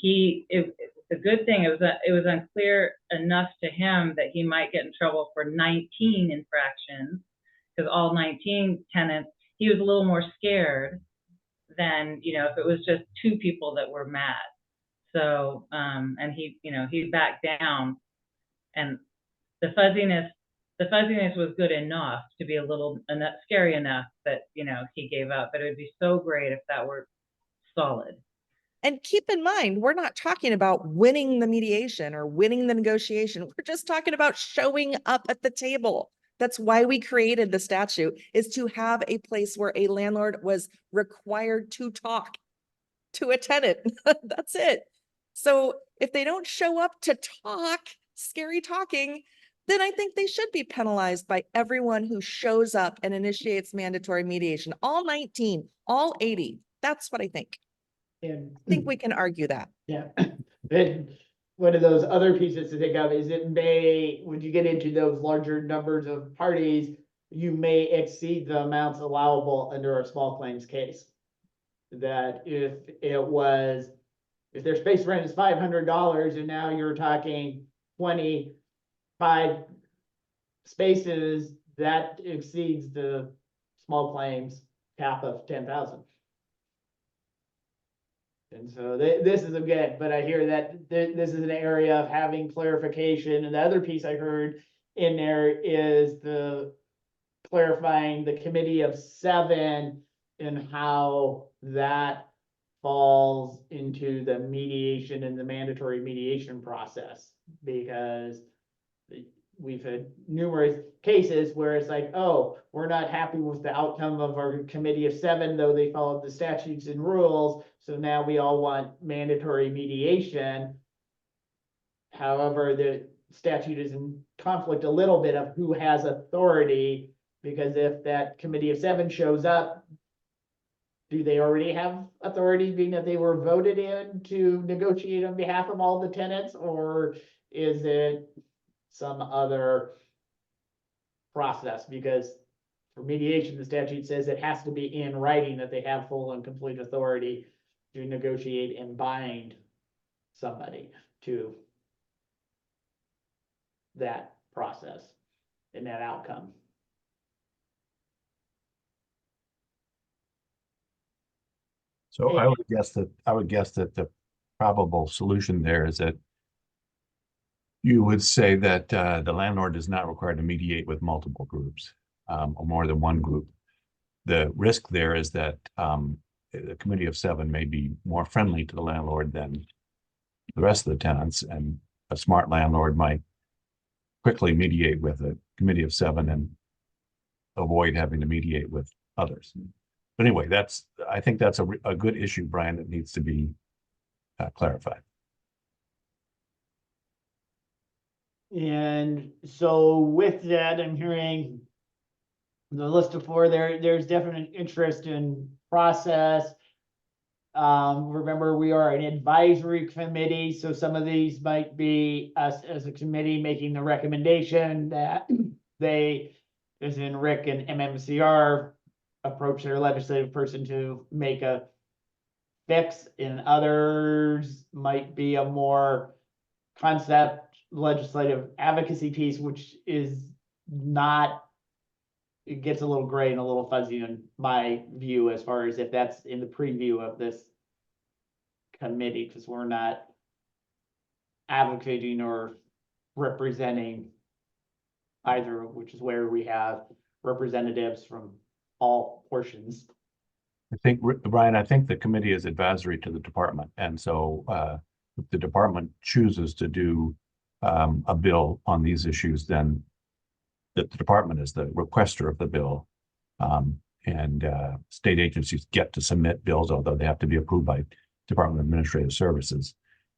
Speaker 5: the good thing is that it was unclear enough to him that he might get in trouble for 19 infractions, because all 19 tenants, he was a little more scared than, if it was just 2 people that were mad. So, and he backed down, and the fuzziness was good enough to be a little scary enough that, he gave up, but it would be so great if that were solid.
Speaker 8: And keep in mind, we're not talking about winning the mediation or winning the negotiation. We're just talking about showing up at the table. That's why we created the statute, is to have a place where a landlord was required to talk to a tenant. That's it. So if they don't show up to talk, scary talking, then I think they should be penalized by everyone who shows up and initiates mandatory mediation. All 19, all 80. That's what I think.
Speaker 1: And
Speaker 8: I think we can argue that.
Speaker 1: yeah, then one of those other pieces to think of is when you get into those larger numbers of parties, you may exceed the amounts allowable under a small claims case. That if their space rent is $500 and now you're talking 25 spaces, that exceeds the small claims cap of 10,000. And so this is again, but I hear that this is an area of having clarification. And the other piece I heard in there is the clarifying the Committee of 7 and how that falls into the mediation and the mandatory mediation process, because we've had numerous cases where it's like, oh, we're not happy with the outcome of our Committee of 7, though they followed the statutes and rules. So now we all want mandatory mediation. However, the statute is conflict a little bit of who has authority, because if that committee of 7 shows up, do they already have authority, being that they were voted in to negotiate on behalf of all the tenants, or is it some other process? Because for mediation, the statute says it has to be in writing that they have full and complete authority to negotiate and bind somebody to that process and that outcome.
Speaker 7: So I would guess that the probable solution there is that you would say that the landlord is not required to mediate with multiple groups, or more than one group. The risk there is that the committee of 7 may be more friendly to the landlord than the rest of the tenants, and a smart landlord might quickly mediate with a committee of 7 and avoid having to mediate with others. But anyway, I think that's a good issue, Brian, that needs to be clarified.
Speaker 1: And so with that, I'm hearing the list of 4 there, there's definite interest in process. Remember, we are an advisory committee, so some of these might be us as a committee making the recommendation that they, as in Rick and MMCR, approach their legislative person to make a fix, and others might be a more concept legislative advocacy piece, which is not, it gets a little gray and a little fuzzy in my view as far as if that's in the preview of this committee, because we're not advocating or representing either, which is where we have representatives from all portions.
Speaker 7: I think, Brian, I think the committee is advisory to the department. And so if the department chooses to do a bill on these issues, then the department is the requester of the bill. And state agencies get to submit bills, although they have to be approved by Department of Administrative Services.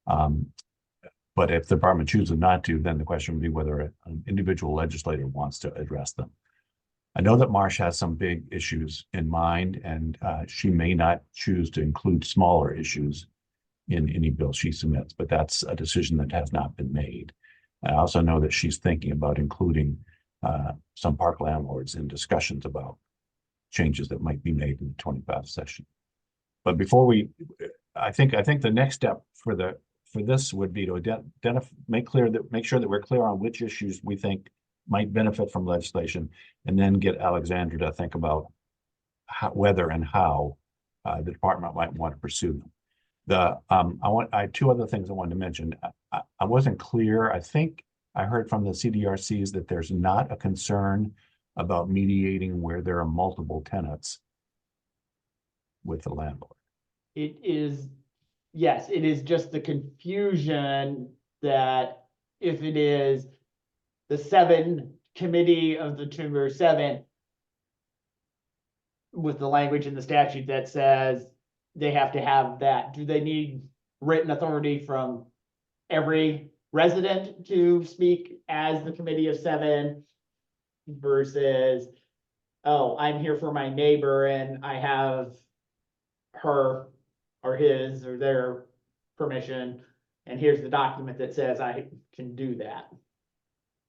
Speaker 7: But if the department chooses not to, then the question would be whether an individual legislator wants to address them. I know that Marsh has some big issues in mind, and she may not choose to include smaller issues in any bill she submits, but that's a decision that has not been made. I also know that she's thinking about including some park landlords in discussions about changes that might be made in the 25th session. But before we, I think the next step for this would be to identify, make sure that we're clear on which issues we think might benefit from legislation, and then get Alexandra to think about whether and how the department might want to pursue them. I had 2 other things I wanted to mention. I wasn't clear. I think I heard from the CDRCs that there's not a concern about mediating where there are multiple tenants with the landlord.
Speaker 1: It is, yes, it is just the confusion that if it is the 7 committee of the Chamber 7 with the language in the statute that says they have to have that, do they need written authority from every resident to speak as the committee of 7 versus, oh, I'm here for my neighbor and I have her or his or their permission, and here's the document that says I can do that.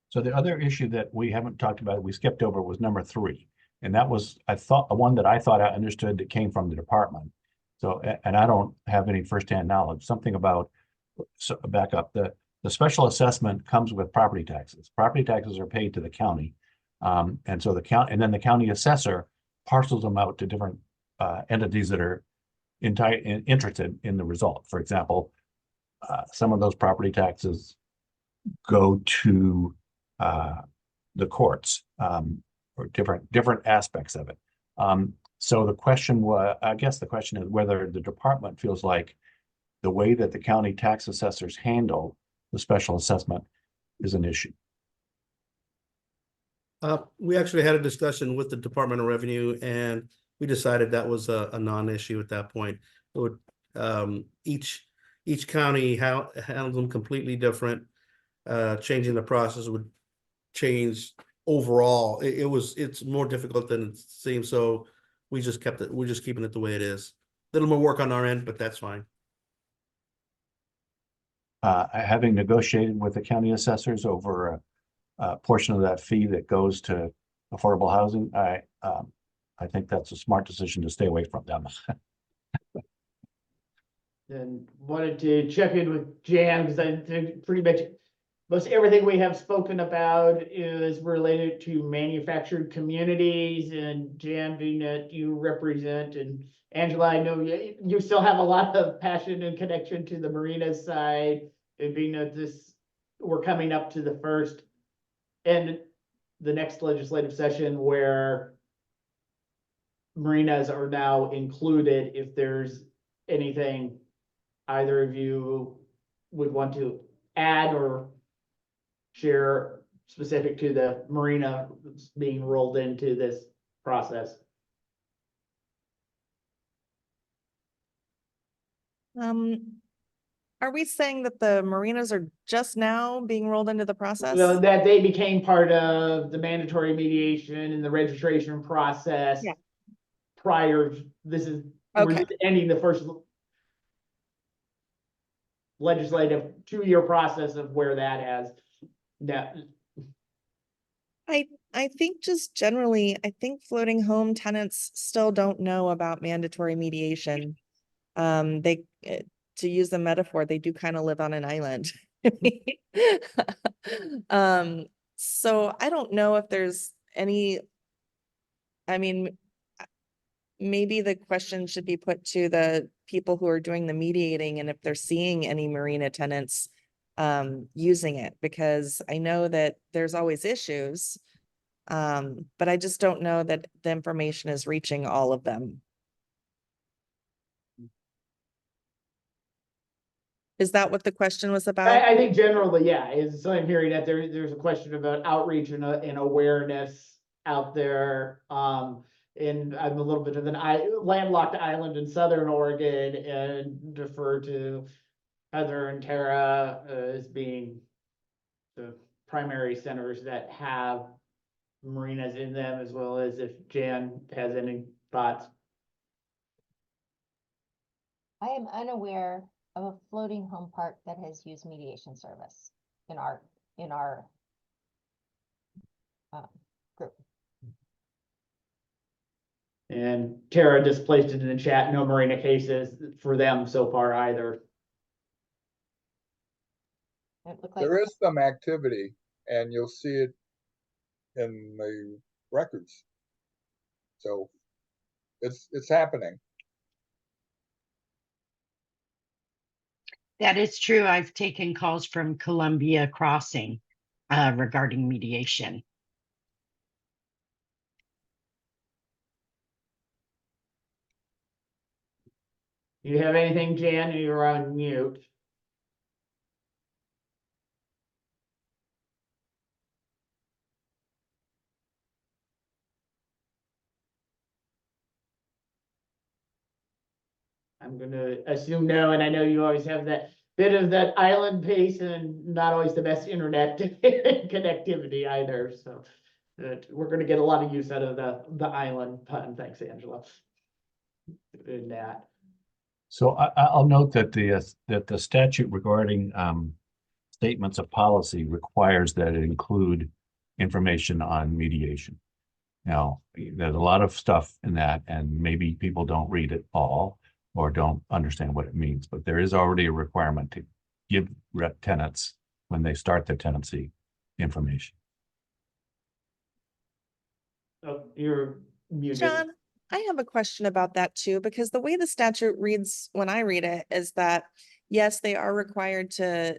Speaker 7: So the other issue that we haven't talked about, we skipped over, was number 3. And that was, I thought, one that I thought I understood that came from the department. So, and I don't have any firsthand knowledge, something about, so back up, the special assessment comes with property taxes. Property taxes are paid to the county. And so the county, and then the county assessor parcels them out to different entities that are interested in the result. For example, some of those property taxes go to the courts, or different aspects of it. So the question was, I guess the question is whether the department feels like the way that the county tax assessors handle the special assessment is an issue.
Speaker 11: We actually had a discussion with the Department of Revenue, and we decided that was a non-issue at that point. It would, each county handles them completely different. Changing the process would change overall. It's more difficult than it seems, so we're just keeping it the way it is. Little more work on our end, but that's fine.
Speaker 7: Having negotiated with the county assessors over a portion of that fee that goes to affordable housing, I think that's a smart decision to stay away from them.
Speaker 1: And wanted to check in with Jan, because I think pretty much most everything we have spoken about is related to manufactured communities, and Jan, being that you represent, and Angela, I know you still have a lot of passion and connection to the marina side, and being that we're coming up to the first and the next legislative session where marinas are now included. If there's anything either of you would want to add or share specific to the marina being rolled into this process.
Speaker 8: Are we saying that the marinas are just now being rolled into the process?
Speaker 1: Well, that they became part of the mandatory mediation and the registration process.
Speaker 8: Yeah.
Speaker 1: Prior, we're
Speaker 8: Okay.
Speaker 1: just ending the first legislative 2-year process of where that has that.
Speaker 8: I think just generally, I think floating home tenants still don't know about mandatory mediation. To use the metaphor, they do kind of live on an island. So I don't know if there's any, I mean, maybe the question should be put to the people who are doing the mediating, and if they're seeing any marina tenants using it, because I know that there's always issues. But I just don't know that the information is reaching all of them. Is that what the question was about?
Speaker 1: I think generally, yeah, so I'm hearing that there's a question about outreach and awareness out there. And I'm a little bit of an landlocked island in Southern Oregon, and defer to Heather and Tara as being the primary centers that have marinas in them, as well as if Jan has any thoughts.
Speaker 10: I am unaware of a floating home park that has used mediation service in our group.
Speaker 1: And Tara just placed it in the chat, no marina cases for them so far either.
Speaker 10: It looked like
Speaker 3: There is some activity, and you'll see it in the records. So it's happening.
Speaker 4: That is true. I've taken calls from Columbia Crossing regarding mediation.
Speaker 1: You have anything, Jan? You're on mute. I'm gonna assume no, and I know you always have that bit of that island pace and not always the best internet connectivity either, so that we're gonna get a lot of use out of the island pun. Thanks, Angela. In that.
Speaker 7: So I'll note that the statute regarding statements of policy requires that it include information on mediation. Now, there's a lot of stuff in that, and maybe people don't read it all or don't understand what it means, but there is already a requirement to give tenants, when they start their tenancy, information.
Speaker 1: Oh, you're muted.
Speaker 8: John, I have a question about that too, because the way the statute reads when I read it is that, yes, they are required to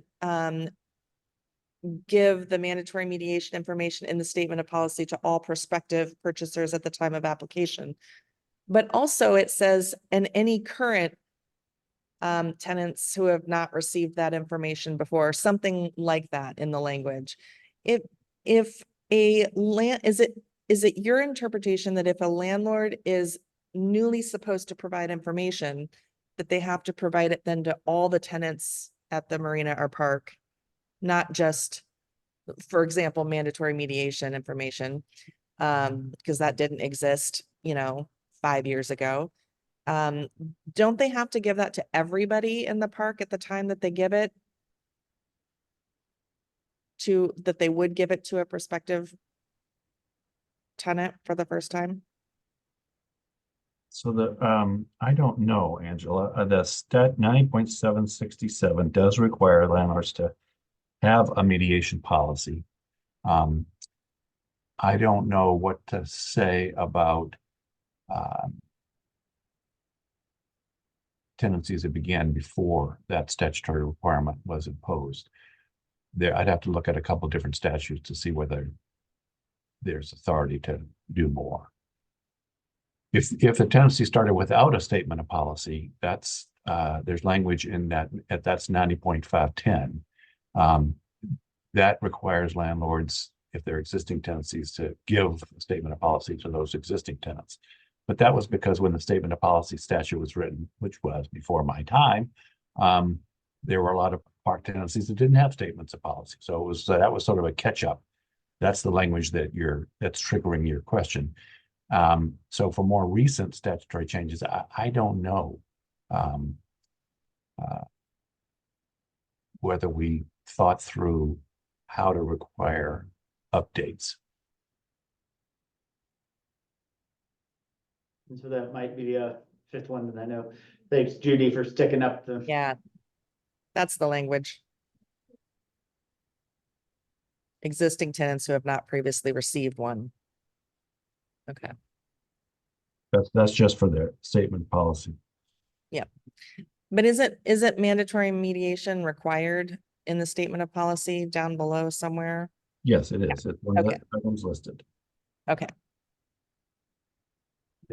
Speaker 8: give the mandatory mediation information in the statement of policy to all prospective purchasers at the time of application. But also it says, and any current tenants who have not received that information before, something like that in the language. If a land, is it your interpretation that if a landlord is newly supposed to provide information, that they have to provide it then to all the tenants at the marina or park, not just for example, mandatory mediation information, because that didn't exist, 5 years ago. Don't they have to give that to everybody in the park at the time that they give it? That they would give it to a prospective tenant for the first time?
Speaker 7: So I don't know, Angela, the stat 90.767 does require landlords to have a mediation policy. I don't know what to say about tenancies that began bore that statutory requirement was imposed. I'd have to look at a couple different statutes to see whether there's authority to do more. If the tenancy started without a statement of policy, that's there's language in that's 90.510. That requires landlords, if they're existing tenancies, to give a statement of policy to those existing tenants. But that was because when the statement of policy statute was written, which was before my time, there were a lot of park tenancies that didn't have statements of policy. So that was sort of a catch up. That's the language that's triggering your question. So for more recent statutory changes, I don't know whether we thought through how to require updates.
Speaker 1: And so that might be a fifth one that I know. Thanks, Judy, for sticking up the.
Speaker 8: Yeah, that's the language. Existing tenants who have not previously received one. Okay.
Speaker 7: That's just for their statement policy.
Speaker 8: But is it mandatory mediation required in the statement of policy down below somewhere?
Speaker 7: Yes, it is. It's one of
Speaker 8: Okay.
Speaker 7: the items listed.
Speaker 8: Okay.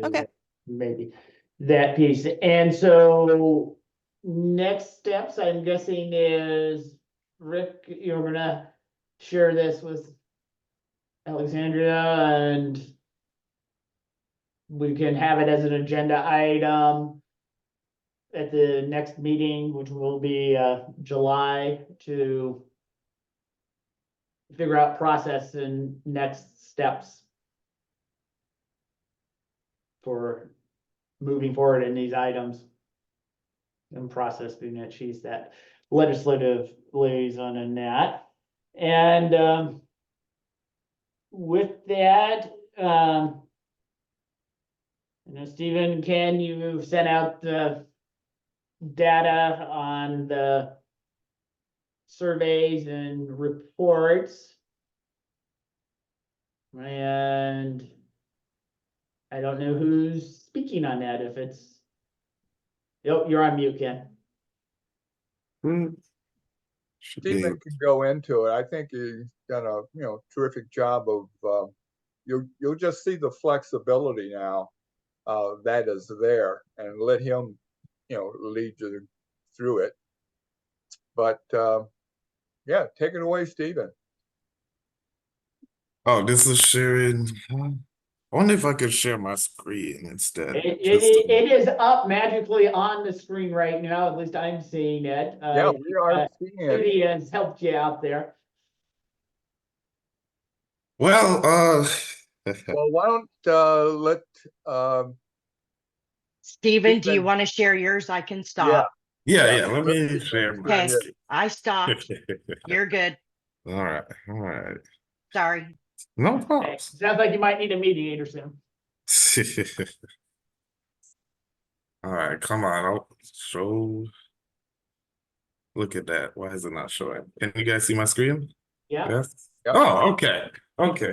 Speaker 8: Okay.
Speaker 1: Maybe that piece. And so next steps, I'm guessing is Rick, you're gonna share this with Alexandria and we can have it as an agenda item at the next meeting, which will be July, to figure out process and next steps for moving forward in these items and process, being that she's that legislative liaison in that. And with that, I know Stephen, Ken, you sent out the data on the surveys and reports. And I don't know who's speaking on that, if it's. Yep, you're on mute, Ken.
Speaker 11: Should be,
Speaker 3: Stephen can go into it. I think he's done a terrific job of you'll just see the flexibility now that is there, and let him lead you through it. But yeah, take it away, Stephen.
Speaker 12: Oh, this is sharing. I wonder if I could share my screen instead.
Speaker 1: It is up magically on the screen right now, at least I'm seeing it.
Speaker 3: Yeah, we are seeing it.
Speaker 1: Judy has helped you out there.
Speaker 12: Well,
Speaker 3: Well, why don't let
Speaker 4: Steven, do you
Speaker 3: Stephen-
Speaker 4: want to share yours? I can stop.
Speaker 12: yeah, let me share my
Speaker 4: Okay.
Speaker 12: screen.
Speaker 4: I stopped. You're good.
Speaker 12: All right.
Speaker 4: Sorry.
Speaker 12: No
Speaker 1: Okay,
Speaker 12: problem.
Speaker 1: sounds like you might need a mediator soon.
Speaker 12: All right, come on. I'll show. Look at that. Why is it not showing? Can you guys see my screen?
Speaker 1: Yeah,
Speaker 12: Yes.
Speaker 3: Yep.
Speaker 12: Oh, okay.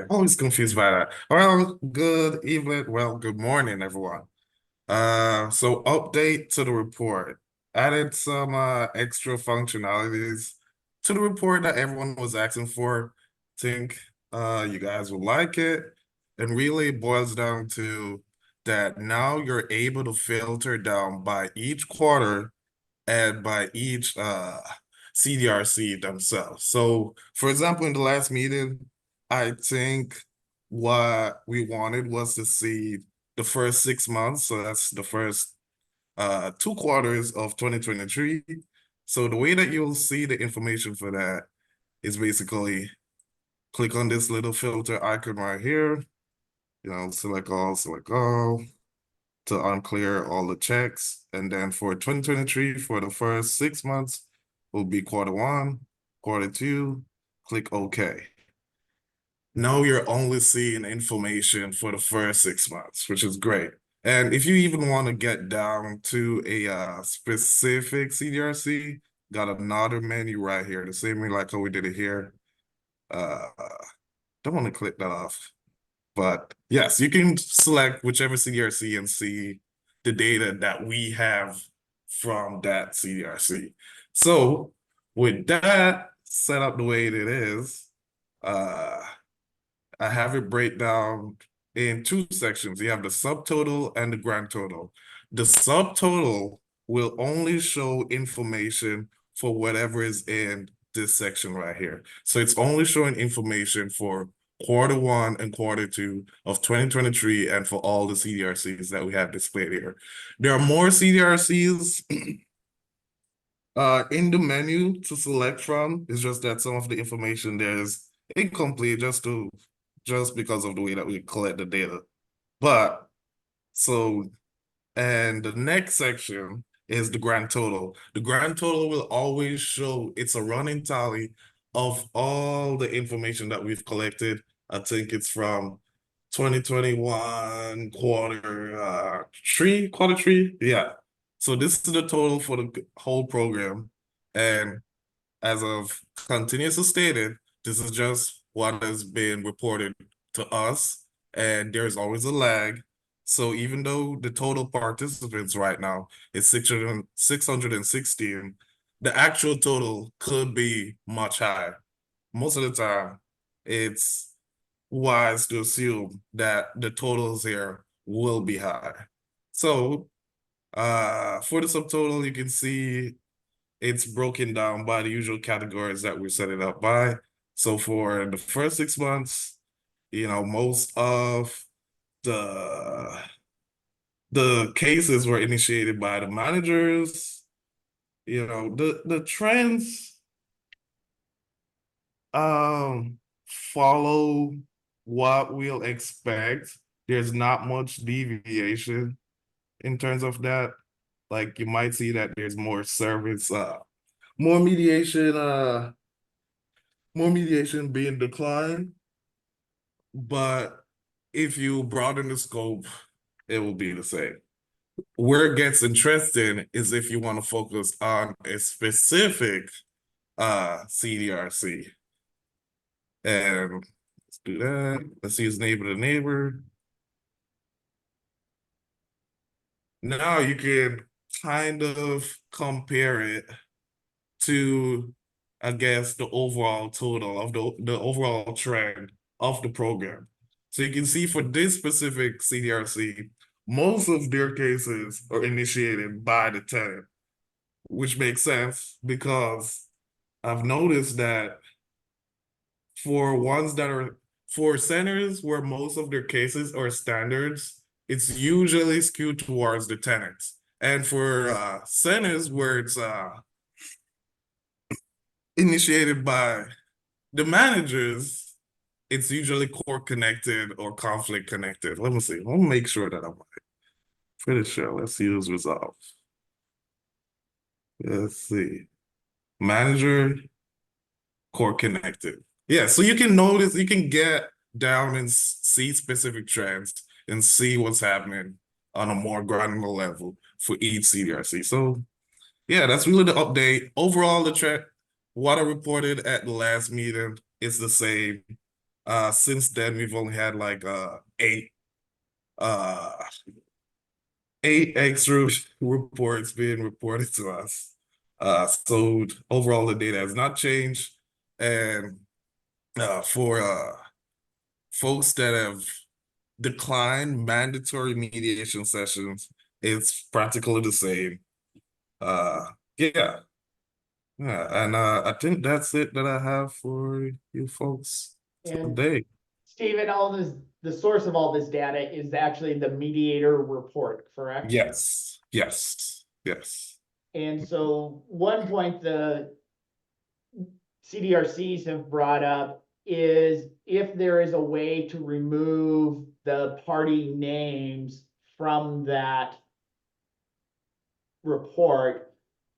Speaker 12: Always confused by that. Well, good evening. Well, good morning, everyone. So update to the report. Added some extra functionalities to the report that everyone was asking for. Think you guys will like it. And really boils down to that now you're able to filter down by each quarter and by each CDRC themselves. So for example, in the last meeting, I think what we wanted was to see the first 6 months. So that's the first 2 quarters of 2023. So the way that you'll see the information for that is basically click on this little filter icon right here. You know, select all to unclear all the checks. And then for 2023, for the first 6 months, will be Q1, Q2, click OK. Now you're only seeing information for the first 6 months, which is great. And if you even want to get down to a specific CDRC, got another menu right here, the same way like how we did it here. Don't want to click that off. But yes, you can select whichever CDRC and see the data that we have from that CDRC. So with that set up the way it is, I have it break down in 2 sections. You have the subtotal and the grand total. The subtotal will only show information for whatever is in this section right here. So it's only showing information for Q1 and Q2 of 2023 and for all the CDRCs that we have displayed here. There are more CDRCs in the menu to select from. It's just that some of the information there is incomplete just because of the way that we collect the data. But so, and the next section is the grand total. The grand total will always show, it's a running tally of all the information that we've collected. I think it's from 2021 Q3. Yeah. So this is the total for the whole program. And as of continuously stated, this is just what has been reported to us, and there's always a lag. So even though the total participants right now is 616, the actual total could be much higher. Most of the time, it's wise to assume that the totals here will be high. So for the subtotal, you can see it's broken down by the usual categories that we set it up by. So for the first 6 months, you know, most of the cases were initiated by the managers. You know, the trends follow what we'll expect. There's not much deviation in terms of that. Like you might see that there's more service, more mediation being declined. But if you broaden the scope, it will be the same. Where it gets interesting is if you want to focus on a specific CDRC. And let's do that. Let's use neighbor to neighbor. Now you can kind of compare it to, I guess, the overall total of the overall trend of the program. So you can see for this specific CDRC, most of their cases are initiated by the tenant, which makes sense because I've noticed that for centers where most of their cases are standards, it's usually skewed towards the tenants. And for centers where it's initiated by the managers, it's usually core connected or conflict connected. Let me see. Let me make sure that I'm right. Pretty sure. Let's use resolve. Let's see. Manager, core connected. Yeah, so you can notice, you can get down and see specific trends and see what's happening on a more granular level for each CDRC. So yeah, that's really the update. Overall, the trend, what I reported at the last meeting is the same. Since then, we've only had like 8 extra reports being reported to us. So overall, the data has not changed. And for folks that have declined mandatory mediation sessions, it's practically the same. Yeah. And I think that's it that I have for you folks
Speaker 1: And
Speaker 12: today.
Speaker 1: Stephen, the source of all this data is actually the mediator report, correct?
Speaker 12: Yes.
Speaker 1: And so one point the CDRCs have brought up is if there is a way to remove the party names from that report,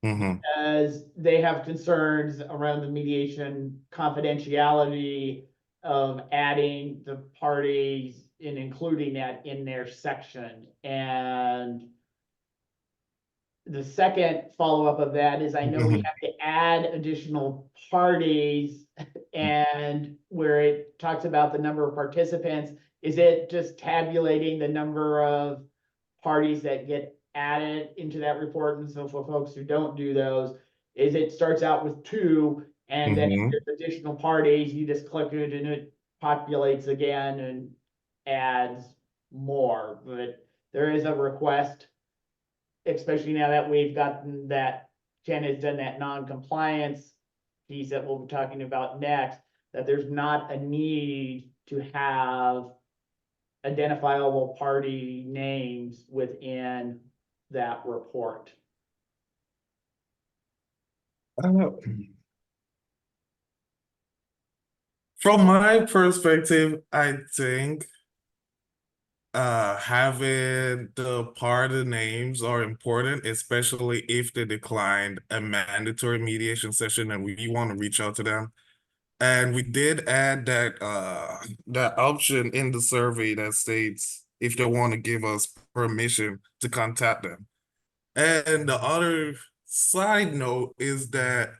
Speaker 12: Mm-hmm.
Speaker 1: as they have concerns around the mediation confidentiality of adding the parties and including that in their section. And the second follow-up of that is I know we
Speaker 12: Mhm.
Speaker 1: have to add additional parties, and where it talks about the number of participants, is it just tabulating the number of parties that get added into that report? And so for folks who don't do those, is it starts out with 2, and then if
Speaker 12: Mhm.
Speaker 1: there's additional parties, you just click it and it populates again and adds more. But there is a request, especially now that we've gotten that Jen has done that non-compliance piece that we'll be talking about next, that there's not a need to have identifiable party names within that report.
Speaker 12: From my perspective, I think having the party names are important, especially if they declined a mandatory mediation session and we want to reach out to them. And we did add that option in the survey that states if they want to give us permission to contact them. And the other side note is that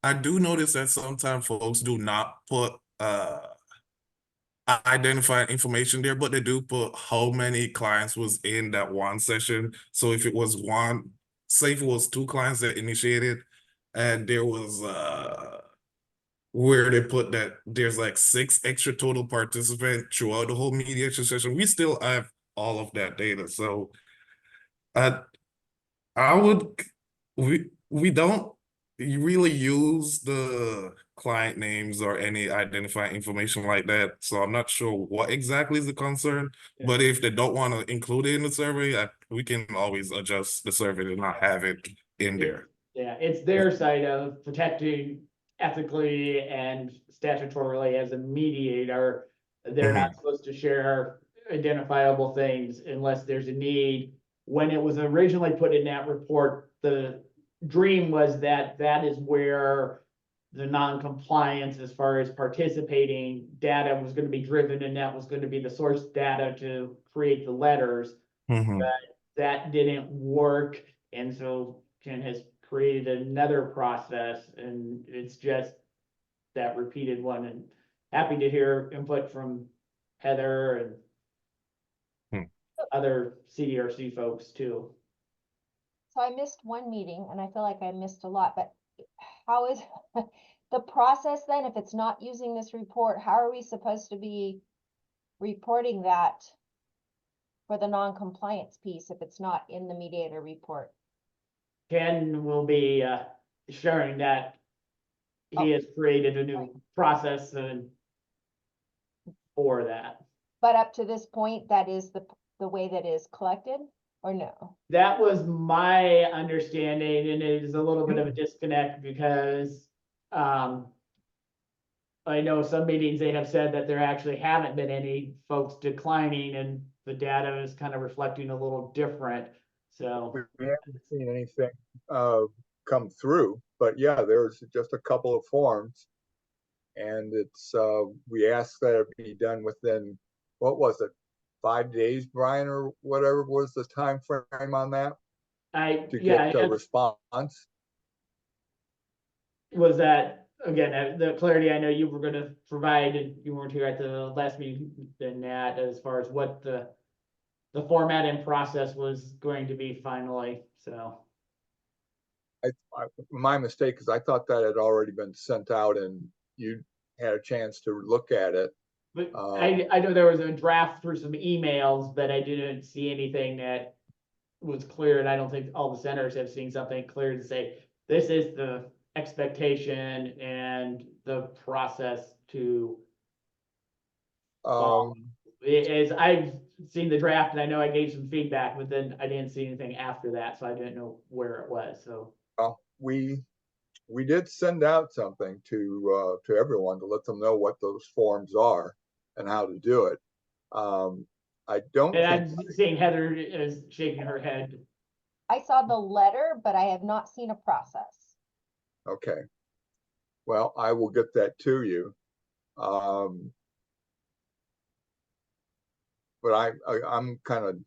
Speaker 12: I do notice that sometimes folks do not put identify information there, but they do put how many clients was in that one session. So if it was one, say if it was 2 clients that initiated, and there was where they put that there's like 6 extra total participants throughout the whole mediation session, we still have all of that data. So I would we don't really use the client names or any identifying information like that. So I'm not sure what exactly is the concern, but if they don't want to include it in the survey, we can always adjust the survey to not have it in there.
Speaker 1: Yeah, it's their side of protecting ethically and statutorily as a mediator. They're not supposed to share identifiable things unless there's a need. When it was originally put in that report, the dream was that that is where the non-compliance as far as participating data was going to be driven, and that was going to be the source data to create the letters.
Speaker 12: Mhm.
Speaker 1: But that didn't work, and so Ken has created another process, and it's just that repeated one. And happy to hear input from Heather and
Speaker 12: Hmm.
Speaker 1: other CDRC folks too.
Speaker 10: So I missed one meeting and I feel like I missed a lot, but how is the process then, if it's not using this report, how are we supposed to be reporting that for the non-compliance piece if it's not in the mediator report?
Speaker 1: Ken will be sharing that he has created a new process and for that.
Speaker 10: But up to this point, that is the way that is collected, or no?
Speaker 1: That was my understanding, and it is a little bit of a disconnect because I know some meetings they have said that there actually haven't been any folks declining, and the data is kind of reflecting a little different. So
Speaker 3: We haven't seen anything come through, but yeah, there's just a couple of forms. And it's we asked that it be done within, what was it, 5 days, Brian, or whatever was the time frame on that to get a response.
Speaker 1: Was that, again, the clarity I know you were gonna provide, and you weren't here at the last meeting, than that, as far as what the format and process was going to be finally, so.
Speaker 3: My mistake, because I thought that had already been sent out and you had a chance to look at it.
Speaker 1: But I know there was a draft through some emails, but I didn't see anything that was clear, and I don't think all the senators have seen something clear to say, this is the expectation and the process to. As I've seen the draft, and I know I gave some feedback, but then I didn't see anything after that, so I didn't know where it was, so.
Speaker 3: Well, we we did send out something to everyone to let them know what those forms are and how to do it. I don't
Speaker 1: And
Speaker 3: think,
Speaker 1: I'm seeing Heather is shaking her head.
Speaker 10: I saw the letter, but I have not seen a process.
Speaker 3: okay. Well, I will get that to you. But I'm kind of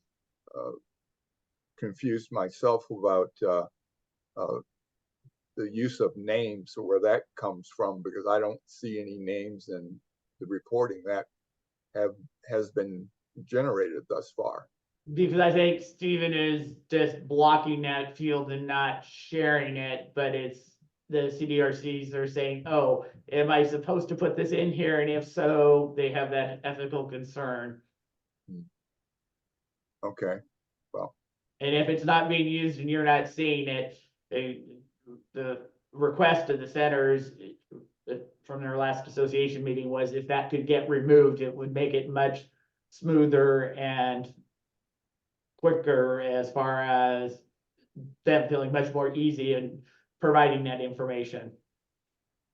Speaker 3: confused myself about the use of names or where that comes from, because I don't see any names in the reporting that has been generated thus far.
Speaker 1: Because I think Stephen is just blocking that field and not sharing it, but it's the CDRCs are saying, oh, am I supposed to put this in here? And if so, they have that ethical concern.
Speaker 3: Okay, well,
Speaker 1: And if it's not being used and you're not seeing it, the request of the centers from their last association meeting was if that could get removed, it would make it much smoother and quicker as far as them feeling much more easy in providing that information.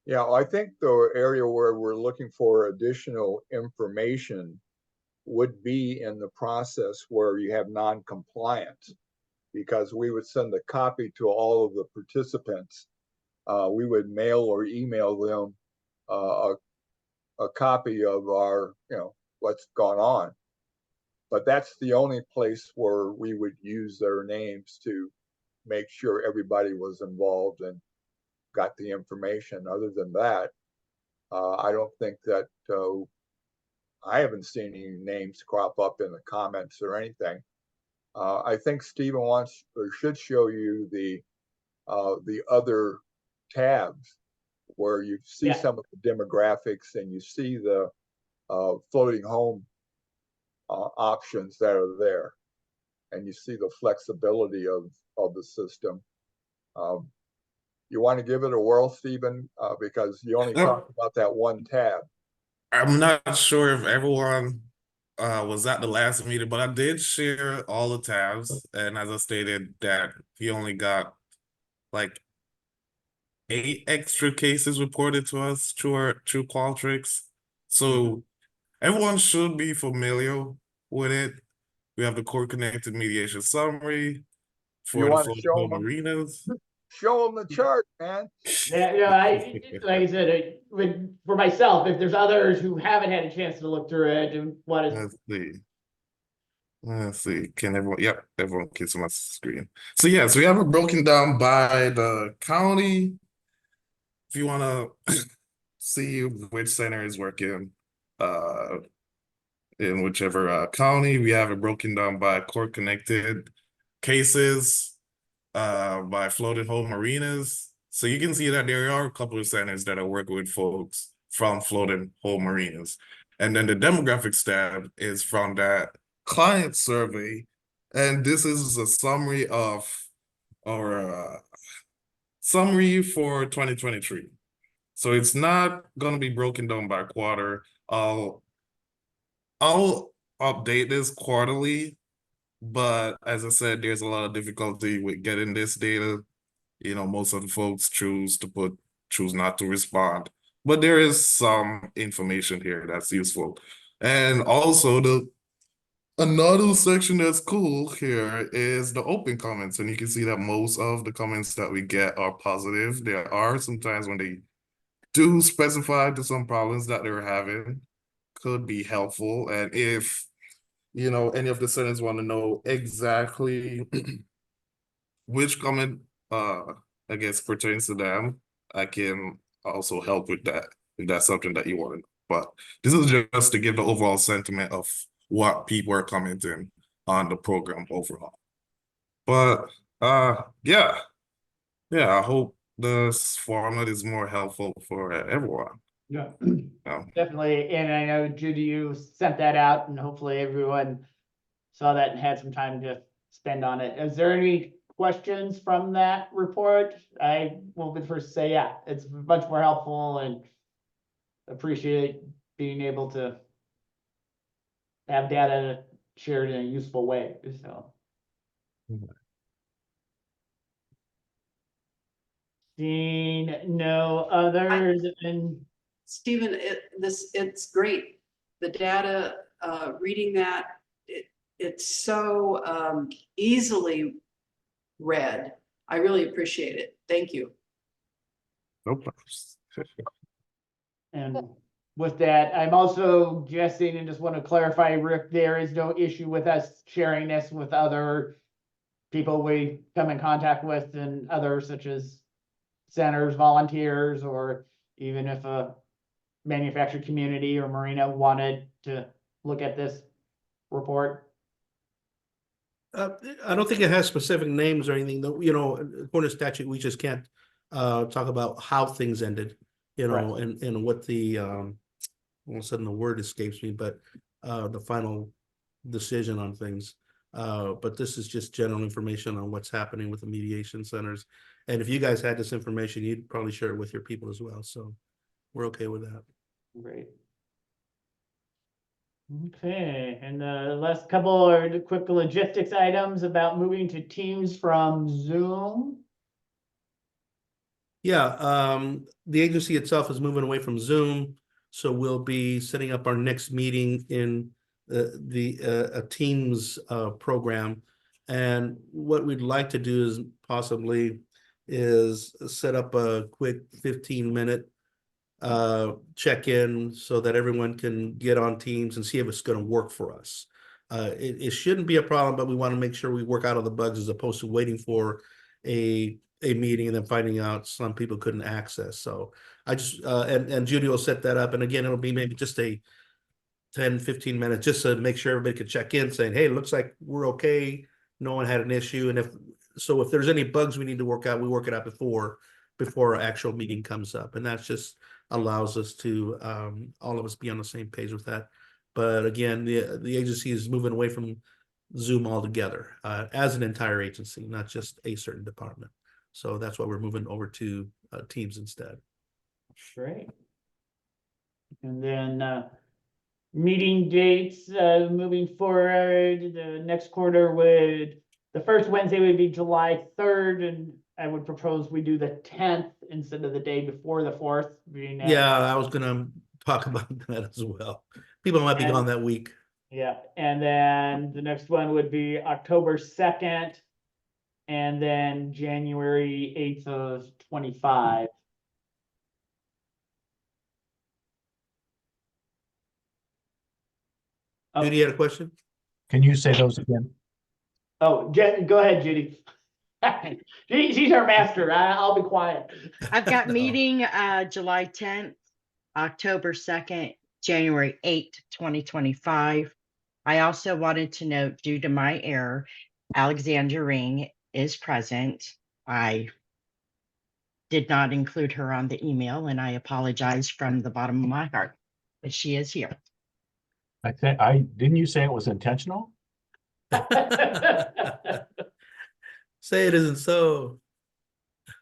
Speaker 3: yeah, I think the area where we're looking for additional information would be in the process where you have non-compliance, because we would send a copy to all of the participants. We would mail or email them a copy of our, what's gone on. But that's the only place where we would use their names to make sure everybody was involved and got the information. Other than that, I don't think that I haven't seen any names crop up in the comments or anything. I think Stephen wants or should show you the other tabs where you see
Speaker 1: Yeah.
Speaker 3: some of the demographics and you see the floating home options that are there, and you see the flexibility of the system. You want to give it a whirl, Stephen, because you only talked about that one tab.
Speaker 12: I'm not sure if everyone was at the last meeting, but I did share all the tabs, and as I stated, that he only got like 8 extra cases reported to us through Qualtrics. So everyone should be familiar with it. We have the core connected mediation summary for
Speaker 3: You
Speaker 12: the
Speaker 3: want to
Speaker 12: floating
Speaker 3: show
Speaker 12: home
Speaker 3: them?
Speaker 12: arenas.
Speaker 3: Show them the chart, man.
Speaker 1: Yeah, like I said, for myself, if there's others who haven't had a chance to look through it and want to.
Speaker 12: Let's see. Let's see. Can everyone? Yep, everyone can see my screen. So yeah, so we have it broken down by the county. If you want to see which center is working, in whichever county, we have it broken down by court connected cases, by floating home marinas. So you can see that there are a couple of centers that are working with folks from floating home marinas. And then the demographics tab is from that client survey. And this is a summary of our summary for 2023. So it's not going to be broken down by quarter. I'll update this quarterly, but as I said, there's a lot of difficulty with getting this data. Most of the folks choose not to respond, but there is some information here that's useful. And also another section that's cool here is the open comments, and you can see that most of the comments that we get are positive. There are some times when they do specify to some problems that they're having, could be helpful. And if any of the students want to know exactly which comment I guess pertains to them, I can also help with that if that's something that you want to know. But this is just to give the overall sentiment of what people are commenting on the program overall. But yeah, I hope this format is more helpful for everyone.
Speaker 1: Yeah,
Speaker 12: Yeah.
Speaker 1: definitely. And I know Judy, you sent that out and hopefully everyone saw that and had some time to spend on it. Is there any questions from that report? I will be the first to say, yeah, it's much more helpful and appreciate being able to have data shared in a useful way, so. Seeing no others, and
Speaker 2: Stephen, it's great. The data, reading that, it's so easily read. I really appreciate it. Thank you.
Speaker 12: No problems.
Speaker 1: And with that, I'm also guessing and just want to clarify, Rick, there is no issue with us sharing this with other people we come in contact with and others such as centers, volunteers, or even if a manufactured community or marina wanted to look at this report.
Speaker 11: I don't think it has specific names or anything, though, you know, according to statute, we just can't talk about how things ended, you know, and what the all of a sudden the word escapes me, but the final decision on things. But this is just general information on what's happening with the mediation centers. And if you guys had this information, you'd probably share it with your people as well. So we're okay with that.
Speaker 1: Great. Okay, and the last couple are the quick logistics items about moving to Teams from Zoom.
Speaker 11: Yeah, the agency itself is moving away from Zoom, so we'll be setting up our next meeting in a Teams program. And what we'd like to do is possibly set up a quick 15-minute check-in so that everyone can get on Teams and see if it's going to work for us. It shouldn't be a problem, but we want to make sure we work out all the bugs as opposed to waiting for a meeting and then finding out some people couldn't access. So I just and Judy will set that up, and again, it'll be maybe just a 10-15 minutes just to make sure everybody can check in saying, hey, it looks like we're okay, no one had an issue, and if there's any bugs we need to work out, we work it out before our actual meeting comes up, and that just allows us to all of us be on the same page with that. But again, the agency is moving away from Zoom altogether as an entire agency, not just a certain department. So that's why we're moving over to Teams instead.
Speaker 1: Great. And then meeting dates moving forward, the next quarter the first Wednesday would be July 3rd, and I would propose we do the 10th instead of the day before the 4th.
Speaker 11: Yeah, I was gonna talk about that as well. People might be gone that week.
Speaker 1: Yeah, and then the next one would be October 2nd, and then January 8th of 25.
Speaker 11: Judy, you had a question?
Speaker 7: Can you say those again?
Speaker 1: Oh, go ahead, Judy. She's our master. I'll be quiet.
Speaker 4: I've got meeting July 10th, October 2nd, January 8th, 2025. I also wanted to note, due to my error, Alexandra Ring is present. I did not include her on the email, and I apologize from the bottom of my heart, but she is here.
Speaker 7: Didn't you say it was intentional?
Speaker 11: Say it isn't so.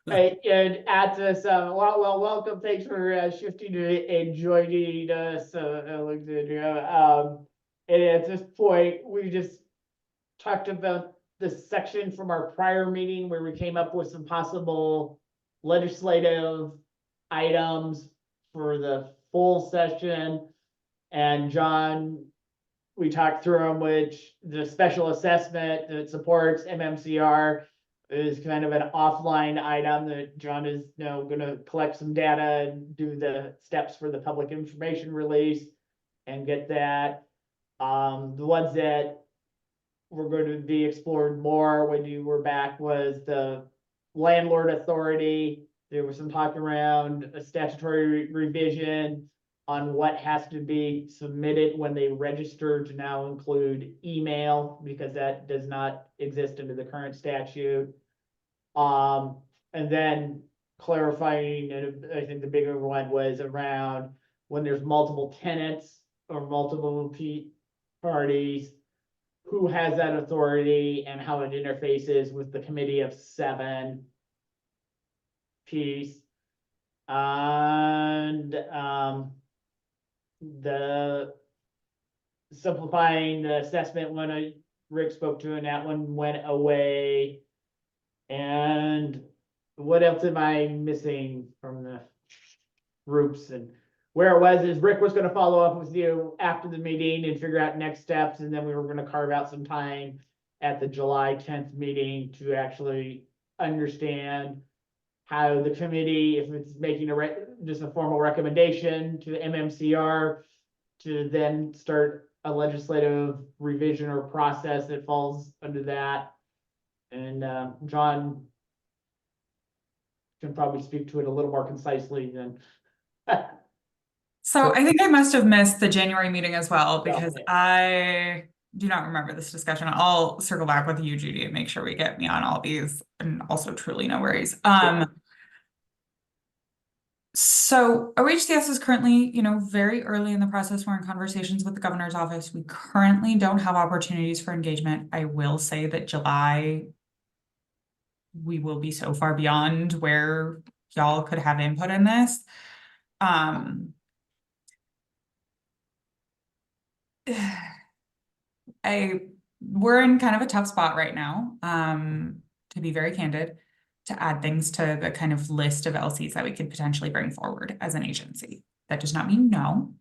Speaker 1: Right, and at this, welcome. Thanks for shifting and joining us, Alexandria. And at this point, we just talked about the section from our prior meeting where we came up with some possible legislative items for the full session. And John, we talked through them, which the special assessment that supports MMCR is kind of an offline item that John is now going to collect some data and do the steps for the public information release and get that. The ones that were going to be explored more when you were back was the landlord authority. There was some talk around a statutory revision on what has to be submitted when they register to now include email, because that does not exist under the current statute. And then clarifying, and I think the bigger one was around when there's multiple tenants or multiple parties, who has that authority and how it interfaces with the committee of 7 piece. And the simplifying the assessment when Rick spoke to, and that one went away. And what else am I missing from the groups? And where it was is Rick was gonna follow up with you after the meeting and figure out next steps, and then we were gonna carve out some time at the July 10th meeting to actually understand how the committee, if it's making just a formal recommendation to the MMCR, to then start a legislative revision or process that falls under that. And John can probably speak to it a little more concisely than.
Speaker 13: So I think I must have missed the January meeting as well, because
Speaker 1: Okay.
Speaker 13: I do not remember this discussion. I'll circle back with you, Judy, and make sure we get me on all these, and also truly no worries. So OHCS is currently, very early in the process. We're in conversations with the governor's office. We currently don't have opportunities for engagement. I will say that July, we will be so far beyond where y'all could have input in this. We're in kind of a tough spot right now, to be very candid, to add things to the kind of list of LCs that we could potentially bring forward as an agency. That does not mean no.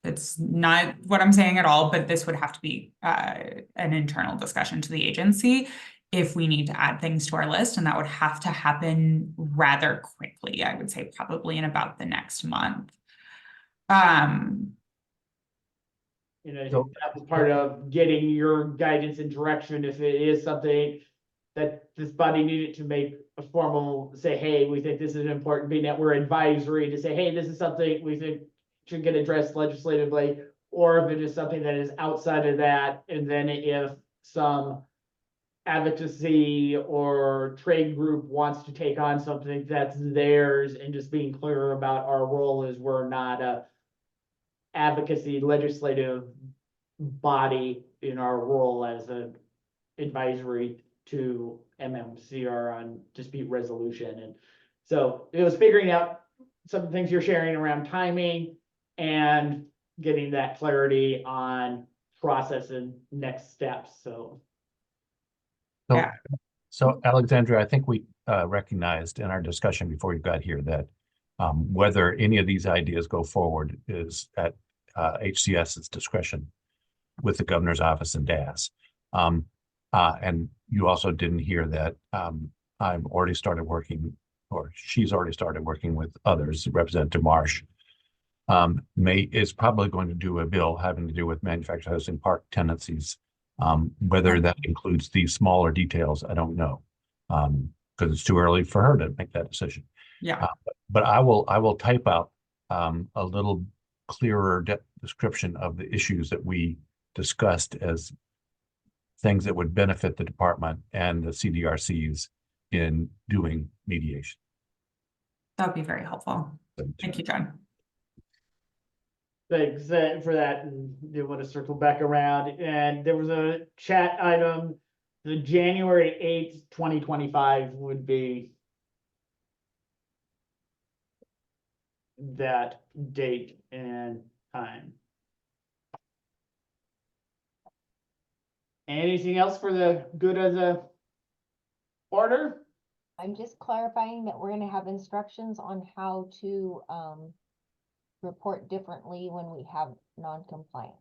Speaker 13: That's not what I'm saying at all, but this would have to be an internal discussion to the agency if we need to add things to our list, and that would have to happen rather quickly. I would say probably in about the next month.
Speaker 1: You know, I think that was part of getting your guidance and direction, if it is something that this body needed to make a formal, say, hey, we think this is important, being that we're advisory, to say, hey, this is something we think should get addressed legislatively, or if it is something that is outside of that, and then if some advocacy or trade group wants to take on something that's theirs, and just being clear about our role is we're not a advocacy legislative body in our role as an advisory to MMCR on dispute resolution. And so it was figuring out some of the things you're sharing around timing and getting that clarity on process and next steps. So
Speaker 13: Yeah.
Speaker 7: So Alexandra, I think we recognized in our discussion before you got here that whether any of these ideas go forward is at HCS's discretion with the governor's office and DAS. And you also didn't hear that I've already started working, or she's already started working with others. Representative Marsh is probably going to do a bill having to do with manufactured housing park tenancies. Whether that includes these smaller details, I don't know, because it's too early for her to make that decision.
Speaker 13: Yeah.
Speaker 7: But I will type out a little clearer description of the issues that we discussed as things that would benefit the department and the CDRCs in doing mediation.
Speaker 13: That'd be very helpful. Thank you, John.
Speaker 1: thanks for that, and do want to circle back around. And there was a chat item, the January 8th, 2025 would be that date and time. Anything else for the good of the order?
Speaker 10: I'm just clarifying that we're gonna have instructions on how to, report differently when we have non-compliance.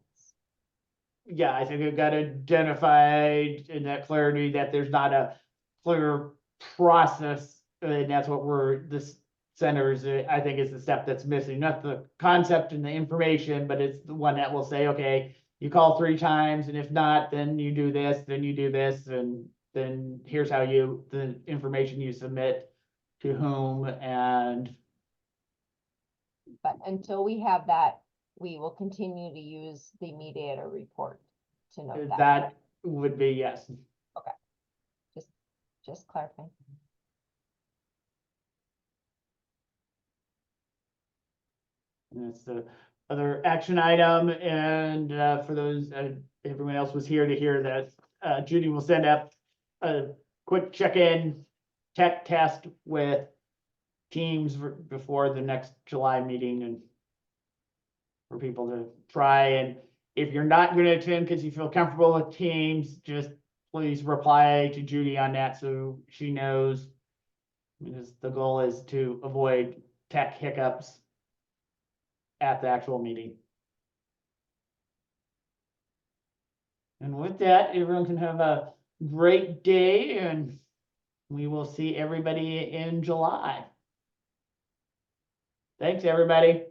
Speaker 1: Yeah, I think it got identified in that clarity that there's not a clear process, and that's what this centers, I think, is the step that's missing, not the concept and the information, but it's the one that will say, okay, you call 3 times, and if not, then you do this, then you do this, and then here's how the information you submit to whom, and
Speaker 10: But until we have that, we will continue to use the mediator report to note that.
Speaker 1: that would be yes.
Speaker 10: Just clarifying.
Speaker 1: And that's the other action item, and for those, everyone else was here to hear that Judy will send up a quick check-in tech test with Teams before the next July meeting, and for people to try. And if you're not going to attend because you feel comfortable with Teams, just please reply to Judy on that so she knows Because the goal is to avoid tech hiccups at the actual meeting. And with that, everyone can have a great day, and we will see everybody in July. Thanks, everybody.